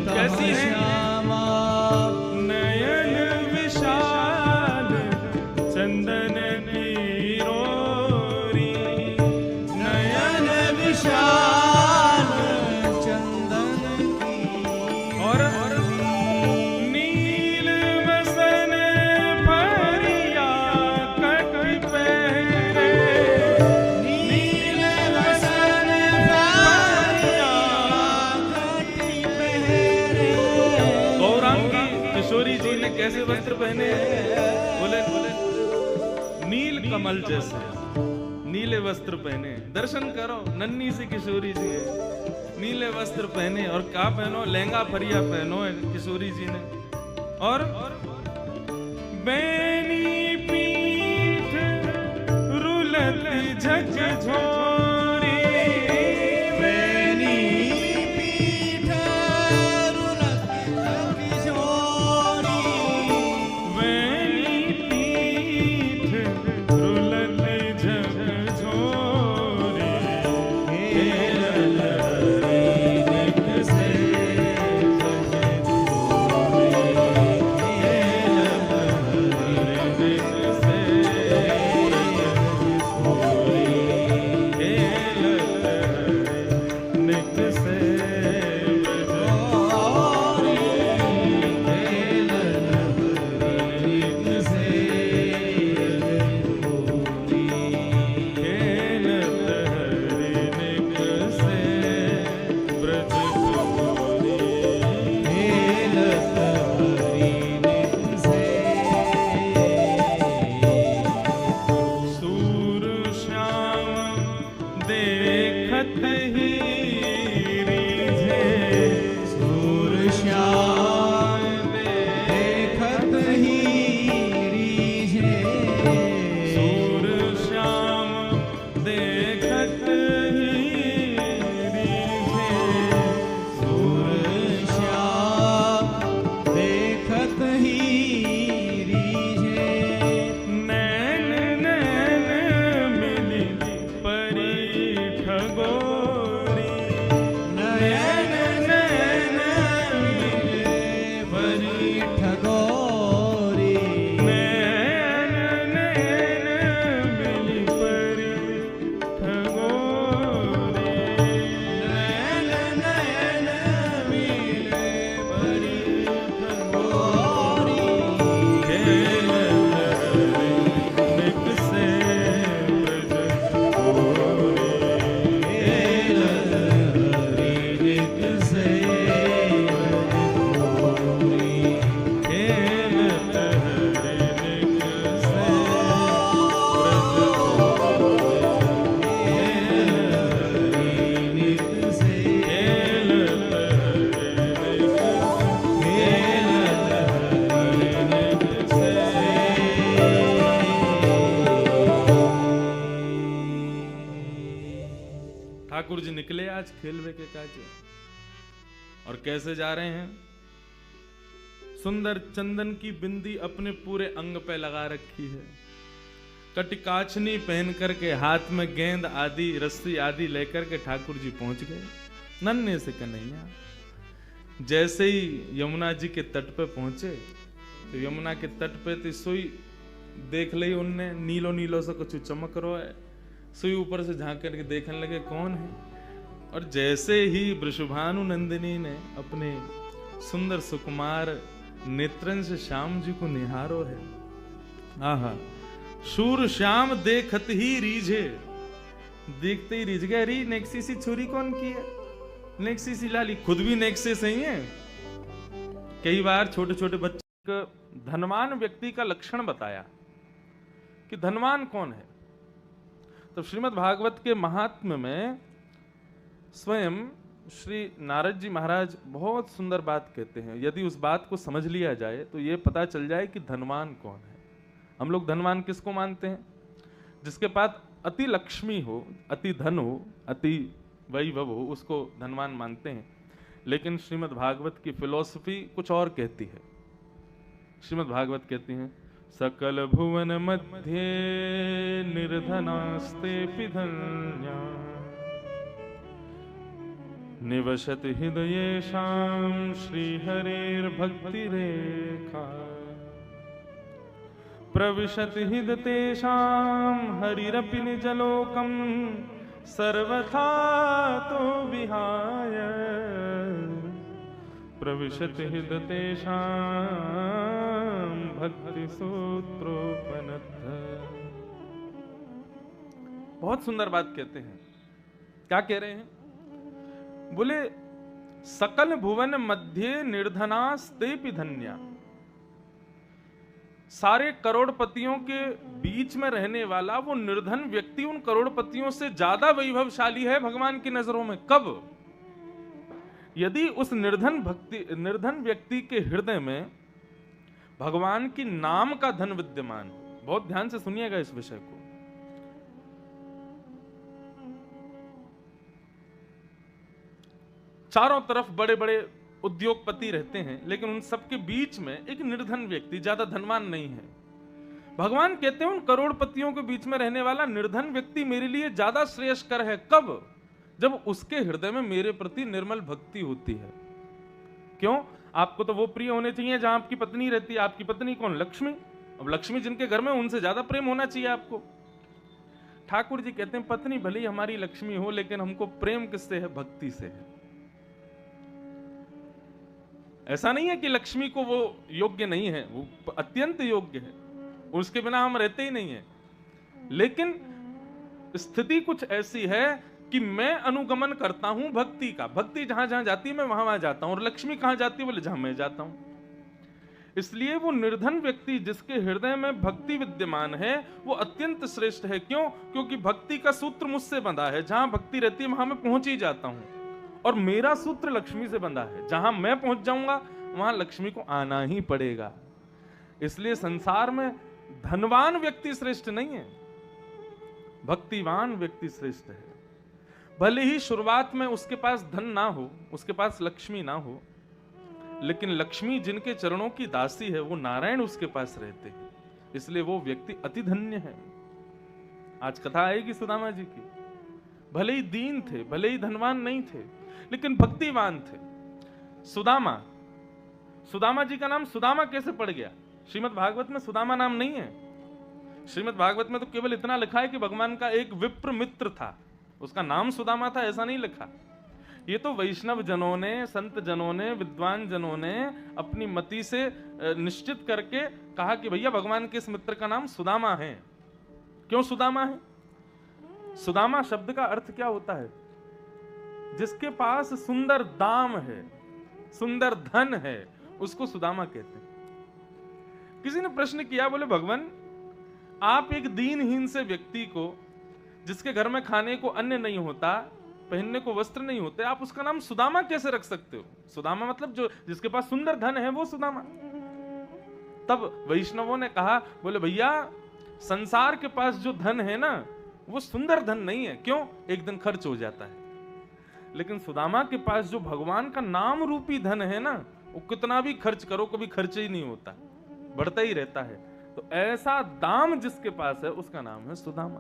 Speaker 1: कैसी है?
Speaker 2: श्यामा,
Speaker 1: नयन विशाल चंदन की रोरी,
Speaker 2: नयन विशाल चंदन की,
Speaker 1: और नील वसन परिया कट पहरे,
Speaker 2: नील वसन परिया कट पहरे,
Speaker 1: गौरांगी किशोरी जी ने कैसे वस्त्र पहने हैं? बोले नील कमल जैसे नीले वस्त्र पहने। दर्शन करो, नन्ही सी किशोरी जी है, नीले वस्त्र पहने। और क्या पहनो? लहंगा फरिया पहनो है किशोरी जी ने। और बैनी पीठ रुलत झकझोरी,
Speaker 2: बैनी पीठ रुलत झकझोरी,
Speaker 1: बैनी पीठ रुलत झकझोरी,
Speaker 2: खेलत हरिनिक से
Speaker 1: ठाकुर जी निकले आज खेलवे के काज और कैसे जा रहे हैं? सुंदर चंदन की बिंदी अपने पूरे अंग पे लगा रखी है, कटकाचनी पहन करके हाथ में गेंद आदि रस्सी आदि लेकर के ठाकुर जी पहुंच गए नन्हे से कन्हैया। जैसे ही यमुना जी के तट पे पहुंचे तो यमुना के तट पे तो सुई देख ली उनने, नीलो नीलो से कुछ चमक रहा है। सुई ऊपर से झांक करके देखने लगे कौन है, और जैसे ही वृषभानु नंदिनी ने अपने सुंदर सुकुमार नेत्रन से श्याम जी को निहारो है। आहा, शूर श्याम देखत ही रीझे, देखते ही रीझ गए। अरे नेक्सी सी छुरी कौन की है? नेक्सी सी लाली, खुद भी नेक्से से ही है। कई बार छोटे छोटे बच्चे को धनवान व्यक्ति का लक्षण बताया कि धनवान कौन है, तो श्रीमद् भागवत के महात्म्य में स्वयं श्री नारद जी महाराज बहुत सुंदर बात कहते हैं। यदि उस बात को समझ लिया जाए तो यह पता चल जाए कि धनवान कौन है। हम लोग धनवान किसको मानते हैं? जिसके पास अति लक्ष्मी हो, अति धन हो, अति वैभव हो, उसको धनवान मानते हैं। लेकिन श्रीमद् भागवत की फिलॉसफी कुछ और कहती है। श्रीमद् भागवत कहती हैं, सकल भुवन मध्य निर्धनास्ते धन्या निवसत हृदयेषां श्रीहरेर्भक्ति रेखा प्रविशत हृदयेषां हरिरपि निजलोकं सर्वथा तो विहाय प्रविशत हृदयेषां भक्ति सूत्रोपनद्ध। बहुत सुंदर बात कहते हैं। क्या कह रहे हैं? बोले सकल भुवन मध्य निर्धनास्तेपि धन्या, सारे करोड़पतियों के बीच में रहने वाला वो निर्धन व्यक्ति उन करोड़पतियों से ज्यादा वैभवशाली है भगवान की नजरों में। कब? यदि उस निर्धन व्यक्ति के हृदय में भगवान की नाम का धन विद्यमान। बहुत ध्यान से सुनिएगा इस विषय को। चारों तरफ बड़े बड़े उद्योगपति रहते हैं, लेकिन उन सबके बीच में एक निर्धन व्यक्ति, ज्यादा धनवान नहीं है। भगवान कहते हैं उन करोड़पतियों के बीच में रहने वाला निर्धन व्यक्ति मेरे लिए ज्यादा श्रेयस्कर है। कब? जब उसके हृदय में मेरे प्रति निर्मल भक्ति होती है। क्यों? आपको तो वो प्रिय होने चाहिए जहां आपकी पत्नी रहती है। आपकी पत्नी कौन? लक्ष्मी। अब लक्ष्मी जिनके घर में, उनसे ज्यादा प्रेम होना चाहिए आपको। ठाकुर जी कहते हैं पत्नी भले ही हमारी लक्ष्मी हो, लेकिन हमको प्रेम किससे है? भक्ति से है। ऐसा नहीं है कि लक्ष्मी को वो योग्य नहीं है, वो अत्यंत योग्य है, उसके बिना हम रहते ही नहीं है। लेकिन स्थिति कुछ ऐसी है कि मैं अनुगमन करता हूं भक्ति का। भक्ति जहां जहां जाती है मैं वहां वहां जाता हूं, और लक्ष्मी कहां जाती है? बोले जहां मैं जाता हूं। इसलिए वो निर्धन व्यक्ति जिसके हृदय में भक्ति विद्यमान है वो अत्यंत श्रेष्ठ है। क्यों? क्योंकि भक्ति का सूत्र मुझसे बंधा है। जहां भक्ति रहती है वहां मैं पहुंच ही जाता हूं, और मेरा सूत्र लक्ष्मी से बंधा है। जहां मैं पहुंच जाऊंगा वहां लक्ष्मी को आना ही पड़ेगा। इसलिए संसार में धनवान व्यक्ति श्रेष्ठ नहीं है, भक्तिवान व्यक्ति श्रेष्ठ है। भले ही शुरुआत में उसके पास धन ना हो, उसके पास लक्ष्मी ना हो, लेकिन लक्ष्मी जिनके चरणों की दासी है वो नारायण उसके पास रहते हैं, इसलिए वो व्यक्ति अति धन्य है। आज कथा आएगी सुदामा जी की। भले ही दीन थे, भले ही धनवान नहीं थे, लेकिन भक्तिवान थे। सुदामा जी का नाम सुदामा कैसे पड़ गया? श्रीमद् भागवत में सुदामा नाम नहीं है। श्रीमद् भागवत में तो केवल इतना लिखा है कि भगवान का एक विप्र मित्र था, उसका नाम सुदामा था, ऐसा नहीं लिखा। ये तो वैष्णव जनों ने, संत जनों ने, विद्वान जनों ने अपनी मति से निश्चित करके कहा कि भैया भगवान के इस मित्र का नाम सुदामा है। क्यों सुदामा है? सुदामा शब्द का अर्थ क्या होता है? जिसके पास सुंदर दाम है, सुंदर धन है, उसको सुदामा कहते हैं। किसी ने प्रश्न किया, बोले भगवान आप एक दीनहीन से व्यक्ति को, जिसके घर में खाने को अन्न नहीं होता, पहनने को वस्त्र नहीं होते, आप उसका नाम सुदामा कैसे रख सकते हो? सुदामा मतलब जो जिसके पास सुंदर धन है वो सुदामा। तब वैष्णवों ने कहा, बोले भैया संसार के पास जो धन है ना वो सुंदर धन नहीं है। क्यों? एक दिन खर्च हो जाता है। लेकिन सुदामा के पास जो भगवान का नाम रूपी धन है ना, वो कितना भी खर्च करो कभी खर्च ही नहीं होता, बढ़ता ही रहता है। तो ऐसा दाम जिसके पास है उसका नाम है सुदामा,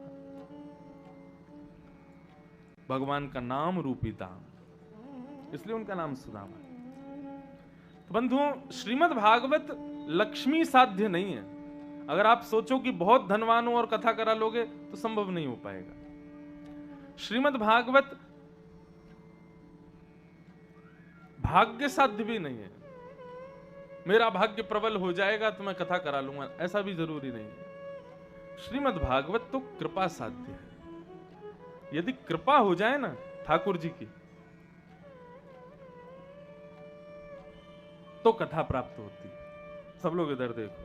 Speaker 1: भगवान का नाम रूपी दाम, इसलिए उनका नाम सुदामा। तो बंधुओं, श्रीमद् भागवत लक्ष्मी साध्य नहीं है। अगर आप सोचो कि बहुत धनवान हो और कथा करा लोगे तो संभव नहीं हो पाएगा। श्रीमद् भागवत भाग्य साध्य भी नहीं है। मेरा भाग्य प्रबल हो जाएगा तो मैं कथा करा लूंगा, ऐसा भी जरूरी नहीं है। श्रीमद् भागवत तो कृपा साध्य है। यदि कृपा हो जाए ना ठाकुर जी की, तो कथा प्राप्त होती है। सब लोग इधर देखो,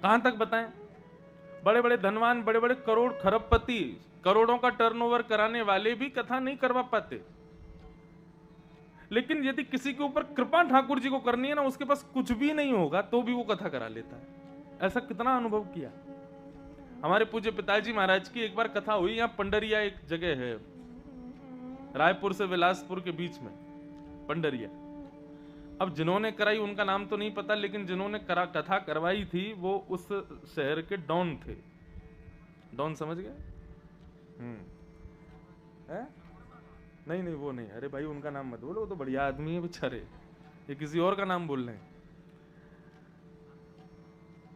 Speaker 1: कहां तक बताएं? बड़े बड़े धनवान, बड़े बड़े करोड़ खरबपति, करोड़ों का टर्नओवर कराने वाले भी कथा नहीं करवा पाते। लेकिन यदि किसी के ऊपर कृपा ठाकुर जी को करनी है ना, उसके पास कुछ भी नहीं होगा तो भी वो कथा करा लेता है। ऐसा कितना अनुभव किया। हमारे पूज्य पिताजी महाराज की एक बार कथा हुई, यहाँ पंडरिया एक जगह है, रायपुर से बिलासपुर के बीच में पंडरिया। अब जिन्होंने कराई उनका नाम तो नहीं पता, लेकिन जिन्होंने कथा करवाई थी वो उस शहर के डॉन थे। डॉन समझ गए? नहीं नहीं, वो नहीं। अरे भाई उनका नाम मत बोलो, वो तो बढ़िया आदमी है बेचारे, ये किसी और का नाम बोल रहे हैं।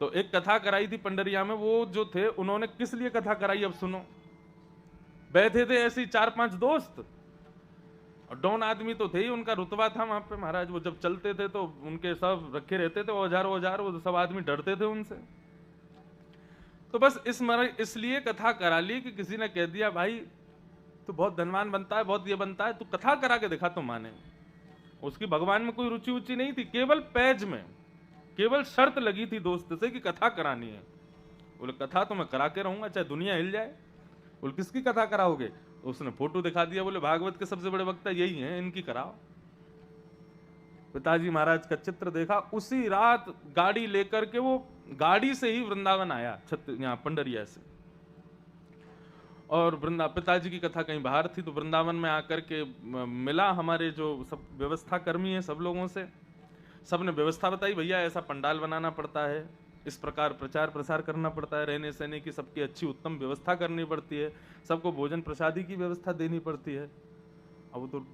Speaker 1: तो एक कथा कराई थी पंडरिया में। वो जो थे उन्होंने किस लिए कथा कराई अब सुनो। बैठे थे ऐसे 4-5 दोस्त, और डॉन आदमी तो थे ही, उनका रुतबा था वहां पे महाराज। वो जब चलते थे तो उनके सब रखे रहते थे औजार, वो सब आदमी डरते थे उनसे। तो बस इसलिए कथा करा ली कि किसी ने कह दिया भाई तू बहुत धनवान बनता है, बहुत ये बनता है, तू कथा करा के दिखा तो माने। उसकी भगवान में कोई रुचि उची नहीं थी, केवल पैज में केवल शर्त लगी थी दोस्त से कि कथा करानी है। बोले कथा तो मैं करा के रहूंगा चाहे दुनिया हिल जाए। बोले किसकी कथा कराओगे? तो उसने फोटो दिखा दिया, बोले भागवत के सबसे बड़े वक्ता यही हैं, इनकी कराओ। पिताजी महाराज का चित्र देखा, उसी रात गाड़ी लेकर के वो गाड़ी से ही वृंदावन आया, यहाँ पंडरिया से। और पिताजी की कथा कहीं बाहर थी, तो वृंदावन में आकर के मिला हमारे जो सब व्यवस्था कर्मी है, सब लोगों से। सबने व्यवस्था बताई, भैया ऐसा पंडाल बनाना पड़ता है, इस प्रकार प्रचार प्रसार करना पड़ता है, रहने सहने की सबकी अच्छी उत्तम व्यवस्था करनी पड़ती है, सबको भोजन प्रसादी की व्यवस्था देनी पड़ती है। अब तो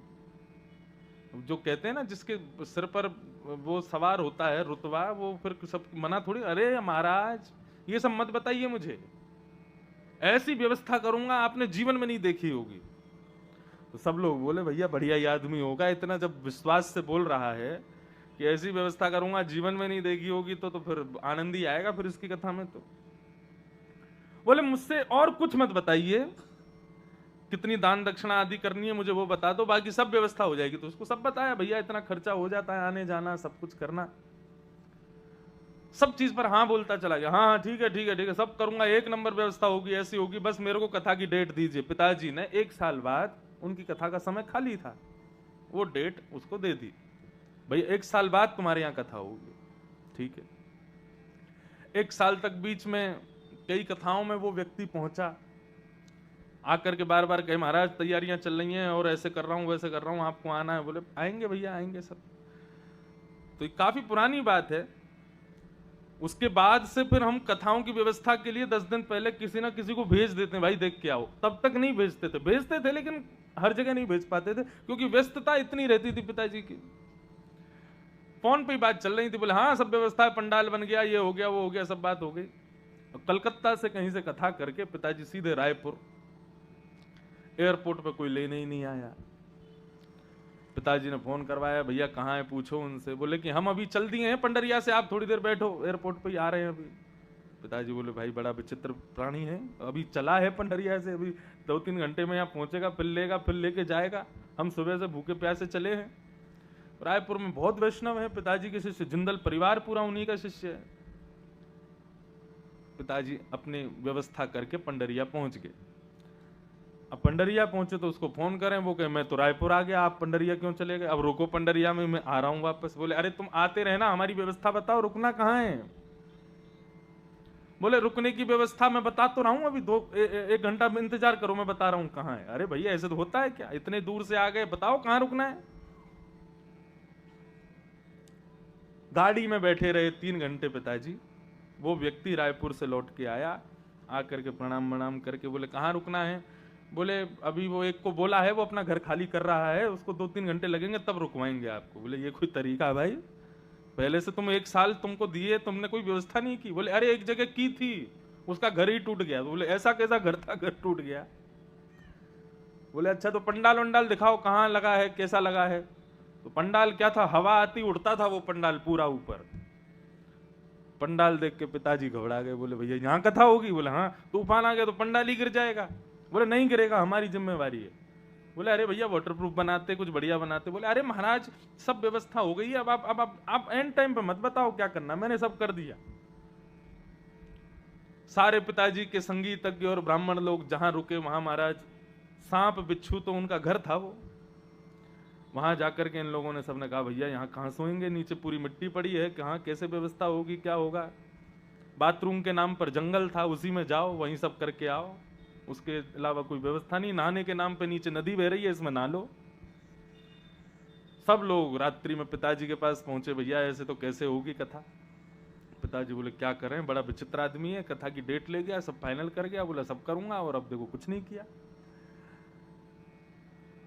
Speaker 1: जो कहते हैं ना, जिसके सिर पर वो सवार होता है रुतबा, वो फिर सब मना थोड़ी। अरे महाराज ये सब मत बताइए मुझे, ऐसी व्यवस्था करूंगा आपने जीवन में नहीं देखी होगी। तो सब लोग बोले भैया बढ़िया ही आदमी होगा, इतना जब विश्वास से बोल रहा है कि ऐसी व्यवस्था करूंगा जीवन में नहीं देखी होगी, तो फिर आनंद ही आएगा फिर इसकी कथा में। तो बोले मुझसे और कुछ मत बताइए, कितनी दान दक्षिणा आदि करनी है मुझे वो बता दो, बाकी सब व्यवस्था हो जाएगी। तो उसको सब बताया, भैया इतना खर्चा हो जाता है, आने जाना सब कुछ करना। सब चीज पर हाँ बोलता चला गया, हाँ ठीक है ठीक है ठीक है, सब करूंगा, 1 नंबर व्यवस्था होगी, ऐसी होगी, बस मेरे को कथा की डेट दीजिए। पिताजी ने 1 साल बाद, उनकी कथा का समय खाली था, वो डेट उसको दे दी, भाई 1 साल बाद तुम्हारे यहाँ कथा होगी। ठीक है। 1 साल तक बीच में कई कथाओं में वो व्यक्ति पहुंचा, आकर के बार बार कहे महाराज तैयारियां चल रही हैं और ऐसे कर रहा हूं वैसे कर रहा हूं, आपको आना है। बोले आएंगे भैया आएंगे सब। तो ये काफी पुरानी बात है। उसके बाद से फिर हम कथाओं की व्यवस्था के लिए 10 दिन पहले किसी ना किसी को भेज देते हैं, भाई देख के आओ। तब तक नहीं भेजते थे लेकिन हर जगह नहीं भेज पाते थे, क्योंकि व्यस्तता इतनी रहती थी पिताजी की। फोन पे ही बात चल रही थी, बोले हाँ सब व्यवस्था है, पंडाल बन गया, ये हो गया वो हो गया, सब बात हो गई। कलकत्ता से कहीं से कथा करके पिताजी सीधे रायपुर, एयरपोर्ट पे कोई लेने ही नहीं आया। पिताजी ने फोन करवाया, भैया कहाँ है पूछो उनसे। बोले कि हम अभी चल दिए हैं पंडरिया से, आप थोड़ी देर बैठो, एयरपोर्ट पे ही आ रहे हैं अभी। पिताजी बोले भाई बड़ा विचित्र प्राणी है, अभी चला है पंडरिया से, अभी 2-3 घंटे में यहाँ पहुंचेगा, फिर लेगा, फिर लेके जाएगा। हम सुबह से भूखे प्यासे चले हैं। रायपुर में बहुत वैष्णव है, पिताजी के शिष्य, जिंदल परिवार पूरा उन्हीं का शिष्य है। पिताजी अपनी व्यवस्था करके पंडरिया पहुंच गए। अब पंडरिया पहुंचे तो उसको फोन करें, वो कहे मैं तो रायपुर आ गया, आप पंडरिया क्यों चले गए? अब रुको पंडरिया में, मैं आ रहा हूं वापस। बोले अरे तुम आते रहे ना, हमारी व्यवस्था बताओ, रुकना कहाँ है? बोले रुकने की व्यवस्था मैं बता तो रहा हूं, अभी एक घंटा में इंतजार करो, मैं बता रहा हूं कहां है। अरे भैया ऐसे तो होता है क्या, इतने दूर से आ गए, बताओ कहां रुकना है। गाड़ी में बैठे रहे 3 घंटे पिताजी। वो व्यक्ति रायपुर से लौट के आया, आकर के प्रणाम प्रणाम करके बोले कहाँ रुकना है। बोले अभी वो एक को बोला है, वो अपना घर खाली कर रहा है, उसको 2-3 घंटे लगेंगे तब रुकवाएंगे आपको। बोले ये कोई तरीका भाई, पहले से तुम 1 साल तुमको दिए, तुमने कोई व्यवस्था नहीं की। बोले अरे एक जगह की थी, उसका घर ही टूट गया। तो बोले ऐसा कैसा घर था, घर टूट गया। बोले अच्छा तो पंडाल वंडाल दिखाओ कहाँ लगा है, कैसा लगा है। तो पंडाल क्या था, हवा आती उड़ता था वो पंडाल पूरा ऊपर। पंडाल देख के पिताजी घबरा गए, बोले भैया यहाँ कथा होगी। बोले हाँ, तूफान आ गया तो पंडाल ही गिर जाएगा। बोले नहीं गिरेगा, हमारी जिम्मेवारी है। बोले अरे भैया वाटरप्रूफ बनाते, कुछ बढ़िया बनाते। बोले अरे महाराज सब व्यवस्था हो गई है, अब आप एंड टाइम पे मत बताओ क्या करना, मैंने सब कर दिया। सारे पिताजी के संगीतज्ञ और ब्राह्मण लोग जहां रुके वहां महाराज सांप बिच्छू तो उनका घर था वो। वहां जाकर के इन लोगों ने सबने कहा भैया यहाँ कहाँ सोएंगे, नीचे पूरी मिट्टी पड़ी है, कहाँ कैसे व्यवस्था होगी, क्या होगा। बाथरूम के नाम पर जंगल था, उसी में जाओ, वहीं सब करके आओ, उसके अलावा कोई व्यवस्था नहीं। नहाने के नाम पे नीचे नदी बह रही है, इसमें नहा लो। सब लोग रात्रि में पिताजी के पास पहुंचे, भैया ऐसे तो कैसे होगी कथा। पिताजी बोले क्या करें, बड़ा विचित्र आदमी है, कथा की डेट ले गया, सब फाइनल कर गया, बोला सब करूंगा, और अब देखो कुछ नहीं किया।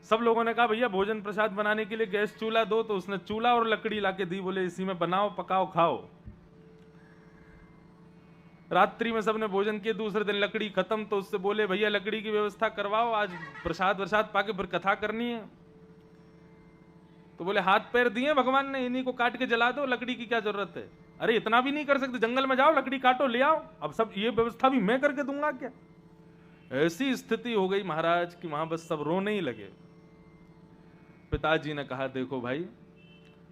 Speaker 1: सब लोगों ने कहा भैया भोजन प्रसाद बनाने के लिए गैस चूल्हा दो, तो उसने चूल्हा और लकड़ी लाके दी, बोले इसी में बनाओ पकाओ खाओ। रात्रि में सबने भोजन किए, दूसरे दिन लकड़ी खत्म, तो उससे बोले भैया लकड़ी की व्यवस्था करवाओ, आज प्रसाद वरसाद पाके फिर कथा करनी है। तो बोले हाथ पैर दिए भगवान ने, इन्हीं को काट के जला दो, लकड़ी की क्या जरूरत है। अरे इतना भी नहीं कर सकते, जंगल में जाओ लकड़ी काटो ले आओ, अब सब ये व्यवस्था भी मैं करके दूंगा क्या। ऐसी स्थिति हो गई महाराज कि वहां बस सब रोने ही लगे। पिताजी ने कहा देखो भाई,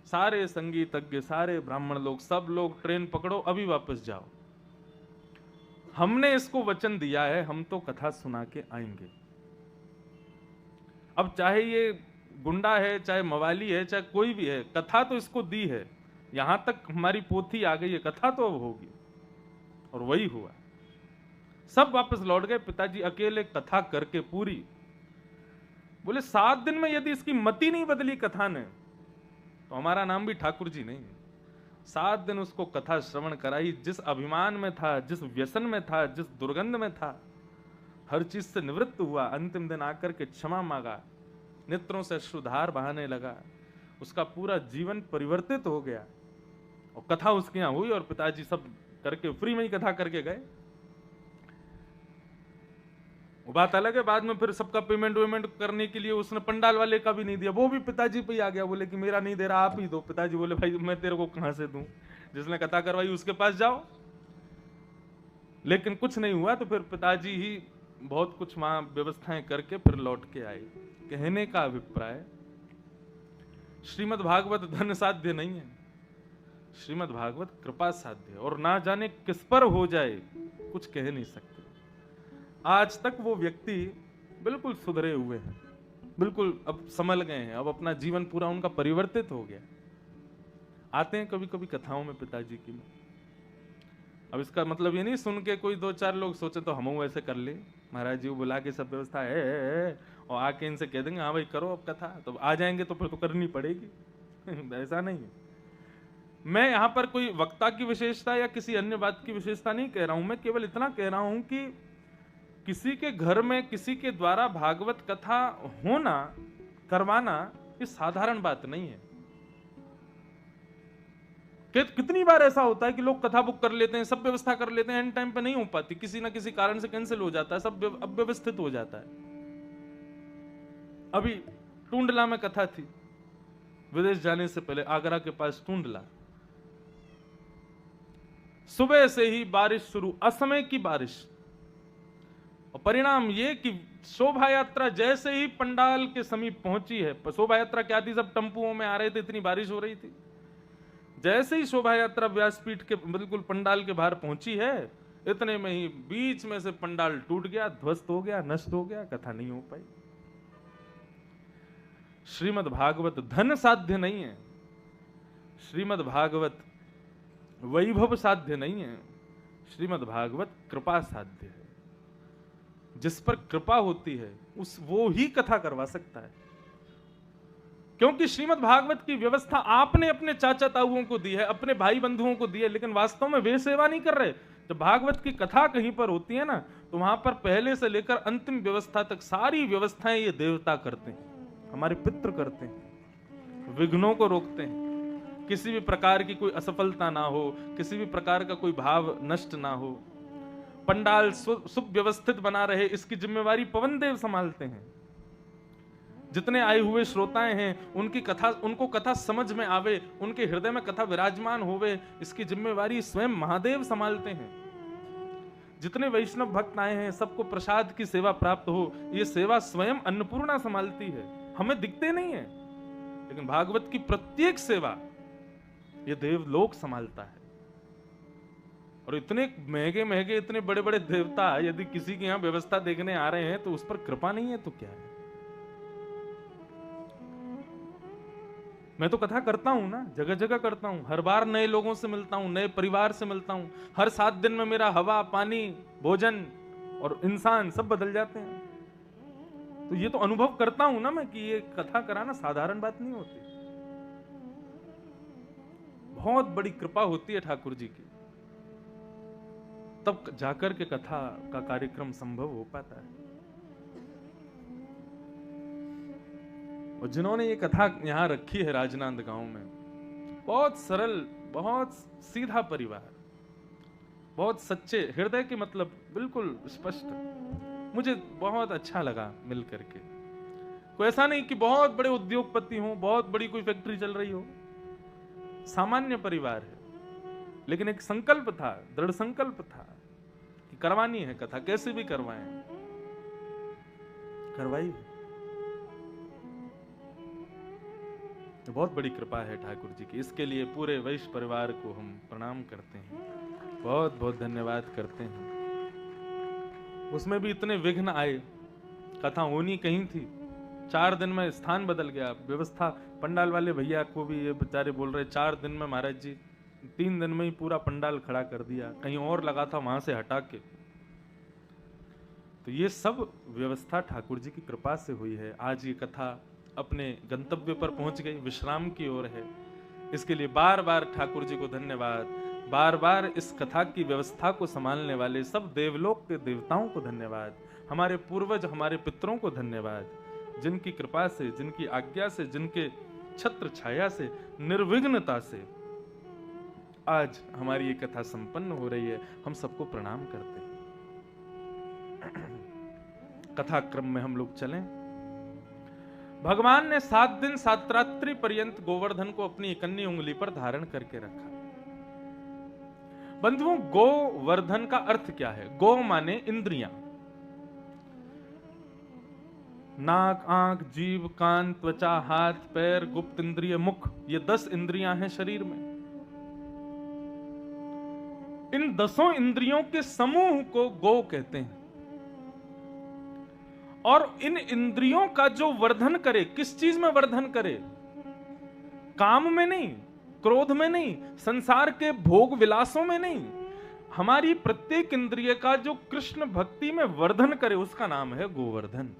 Speaker 1: सारे संगीतज्ञ, सारे ब्राह्मण लोग, सब लोग ट्रेन पकड़ो, अभी वापस जाओ। हमने इसको वचन दिया है, हम तो कथा सुना के आएंगे। अब चाहे ये गुंडा है, चाहे मवाली है, चाहे कोई भी है, कथा तो इसको दी है, यहां तक हमारी पोथी आ गई है, कथा तो अब होगी। और वही हुआ, सब वापस लौट गए, पिताजी अकेले कथा करके पूरी। बोले 7 दिन में यदि इसकी मति नहीं बदली कथा ने, तो हमारा नाम भी ठाकुर जी नहीं। 7 दिन उसको कथा श्रवण कराई, जिस अभिमान में था, जिस व्यसन में था, जिस दुर्गंध में था, हर चीज से निवृत्त हुआ। अंतिम दिन आकर के क्षमा मांगा, नेत्रों से अश्रुधार बहाने लगा, उसका पूरा जीवन परिवर्तित हो गया। और कथा उसके यहां हुई, और पिताजी सब करके फ्री में ही कथा करके गए। वो बात अलग है, बाद में फिर सबका पेमेंट वेमेंट करने के लिए उसने पंडाल वाले का भी नहीं दिया, वो भी पिताजी पे ही आ गया। बोले कि मेरा नहीं दे रहा, आप ही दो। पिताजी बोले भाई मैं तेरे को कहां से दूं, जिसने कथा करवाई उसके पास जाओ। लेकिन कुछ नहीं हुआ, तो फिर पिताजी ही बहुत कुछ वहां व्यवस्थाएं करके फिर लौट के आए। कहने का अभिप्राय, श्रीमद् भागवत धन साध्य नहीं है, श्रीमद् भागवत कृपा साध्य है। और ना जाने किस पर हो जाए कुछ कह नहीं सकते। आज तक वो व्यक्ति बिल्कुल सुधरे हुए हैं, बिल्कुल अब संभल गए हैं, अब अपना जीवन पूरा उनका परिवर्तित हो गया। आते हैं कभी कभी कथाओं में पिताजी की में। अब इसका मतलब ये नहीं सुन के कोई 2-4 लोग सोचे तो हम ऐसे कर ले, महाराज जी को बुला के सब व्यवस्था है और आके इनसे कह देंगे हाँ भाई करो अब कथा, तो आ जाएंगे तो फिर तो करनी पड़ेगी। ऐसा नहीं है। मैं यहां पर कोई वक्ता की विशेषता या किसी अन्य बात की विशेषता नहीं कह रहा हूं, मैं केवल इतना कह रहा हूं कि किसी के घर में किसी के द्वारा भागवत कथा होना, करवाना, ये साधारण बात नहीं है। कितनी बार ऐसा होता है कि लोग कथा बुक कर लेते हैं, सब व्यवस्था कर लेते हैं, एंड टाइम पे नहीं हो पाती, किसी ना किसी कारण से कैंसिल हो जाता है, सब अव्यवस्थित हो जाता है। अभी टूंडला में कथा थी, विदेश जाने से पहले आगरा के पास टूंडला, सुबह से ही बारिश शुरू, असमय की बारिश। और परिणाम ये कि शोभा यात्रा जैसे ही पंडाल के समीप पहुंची है, शोभा यात्रा क्या थी, सब टंपुओं में आ रहे थे, इतनी बारिश हो रही थी। जैसे ही शोभा यात्रा व्यासपीठ के बिल्कुल पंडाल के बाहर पहुंची है, इतने में ही बीच में से पंडाल टूट गया, ध्वस्त हो गया, नष्ट हो गया, कथा नहीं हो पाई। श्रीमद् भागवत धन साध्य नहीं है, श्रीमद् भागवत वैभव साध्य नहीं है, श्रीमद् भागवत कृपा साध्य है। जिस पर कृपा होती है वो ही कथा करवा सकता है, क्योंकि श्रीमद् भागवत की व्यवस्था आपने अपने चाचा ताऊओं को दी है, अपने भाई बंधुओं को दी है, लेकिन वास्तव में वे सेवा नहीं कर रहे। जब भागवत की कथा कहीं पर होती है ना, तो वहां पर पहले से लेकर अंतिम व्यवस्था तक सारी व्यवस्थाएं ये देवता करते हैं, हमारे पितृ करते हैं, विघ्नों को रोकते हैं, किसी भी प्रकार की कोई असफलता ना हो, किसी भी प्रकार का कोई भाव नष्ट ना हो, पंडाल सुव्यवस्थित बना रहे, इसकी जिम्मेवारी पवन देव संभालते हैं। जितने आए हुए श्रोताएं हैं उनको कथा समझ में आवे, उनके हृदय में कथा विराजमान होवे, इसकी जिम्मेवारी स्वयं महादेव संभालते हैं। जितने वैष्णव भक्त आए हैं सबको प्रसाद की सेवा प्राप्त हो, ये सेवा स्वयं अन्नपूर्णा संभालती है, हमें दिखते नहीं है, लेकिन भागवत की प्रत्येक सेवा ये देवलोक संभालता है। और इतने महंगे महंगे इतने बड़े बड़े देवता यदि किसी के यहाँ व्यवस्था देखने आ रहे हैं तो उस पर कृपा नहीं है तो क्या है। मैं तो कथा करता हूं ना, जगह जगह करता हूं, हर बार नए लोगों से मिलता हूं, नए परिवार से मिलता हूं, हर 7 दिन में मेरा हवा पानी भोजन और इंसान सब बदल जाते हैं। तो ये तो अनुभव करता हूं ना मैं कि ये कथा कराना साधारण बात नहीं होती, बहुत बड़ी कृपा होती है ठाकुर जी की, तब जाकर के कथा का कार्यक्रम संभव हो पाता है। और जिन्होंने ये कथा यहां रखी है राजनांद गांव में, बहुत सरल, बहुत सीधा परिवार, बहुत सच्चे हृदय के, मतलब बिल्कुल स्पष्ट, मुझे बहुत अच्छा लगा मिल करके। कोई ऐसा नहीं कि बहुत बड़े उद्योगपति हो, बहुत बड़ी कोई फैक्ट्री चल रही हो, सामान्य परिवार है, लेकिन एक संकल्प था, दृढ़ संकल्प था कि करवानी है कथा, कैसे भी करवाएं, करवाई। तो बहुत बड़ी कृपा है ठाकुर जी की, इसके लिए पूरे वैश्य परिवार को हम प्रणाम करते हैं, बहुत बहुत धन्यवाद करते हैं। उसमें भी इतने विघ्न आए, कथा होनी कहीं थी, 4 दिन में स्थान बदल गया, व्यवस्था पंडाल वाले भैया को भी ये बेचारे बोल रहे 4 दिन में महाराज जी 3 दिन में ही पूरा पंडाल खड़ा कर दिया, कहीं और लगा था वहां से हटा के। तो ये सब व्यवस्था ठाकुर जी की कृपा से हुई है। आज ये कथा अपने गंतव्य पर पहुंच गई, विश्राम की ओर है। इसके लिए बार बार ठाकुर जी को धन्यवाद, बार बार इस कथा की व्यवस्था को संभालने वाले सब देवलोक के देवताओं को धन्यवाद, हमारे पूर्वज हमारे पितरों को धन्यवाद, जिनकी कृपा से, जिनकी आज्ञा से, जिनके छत्र छाया से, निर्विघ्नता से आज हमारी ये कथा संपन्न हो रही है। हम सबको प्रणाम करते हैं। कथा क्रम में हम लोग चलें। भगवान ने 7 दिन 7 रात्रि पर्यंत गोवर्धन को अपनी इकन्नी उंगली पर धारण करके रखा। बंधुओं, गोवर्धन का अर्थ क्या है? गो माने इंद्रियां, नाक, आंख, जीभ, कान, त्वचा, हाथ, पैर, गुप्त इंद्रिय, मुख, ये 10 इंद्रियां हैं शरीर में। इन 10 इंद्रियों के समूह को गो कहते हैं। और इन इंद्रियों का जो वर्धन करे, किस चीज में वर्धन करे? काम में नहीं, क्रोध में नहीं, संसार के भोग विलासों में नहीं, हमारी प्रत्येक इंद्रिय का जो कृष्ण भक्ति में वर्धन करे उसका नाम है गोवर्धन।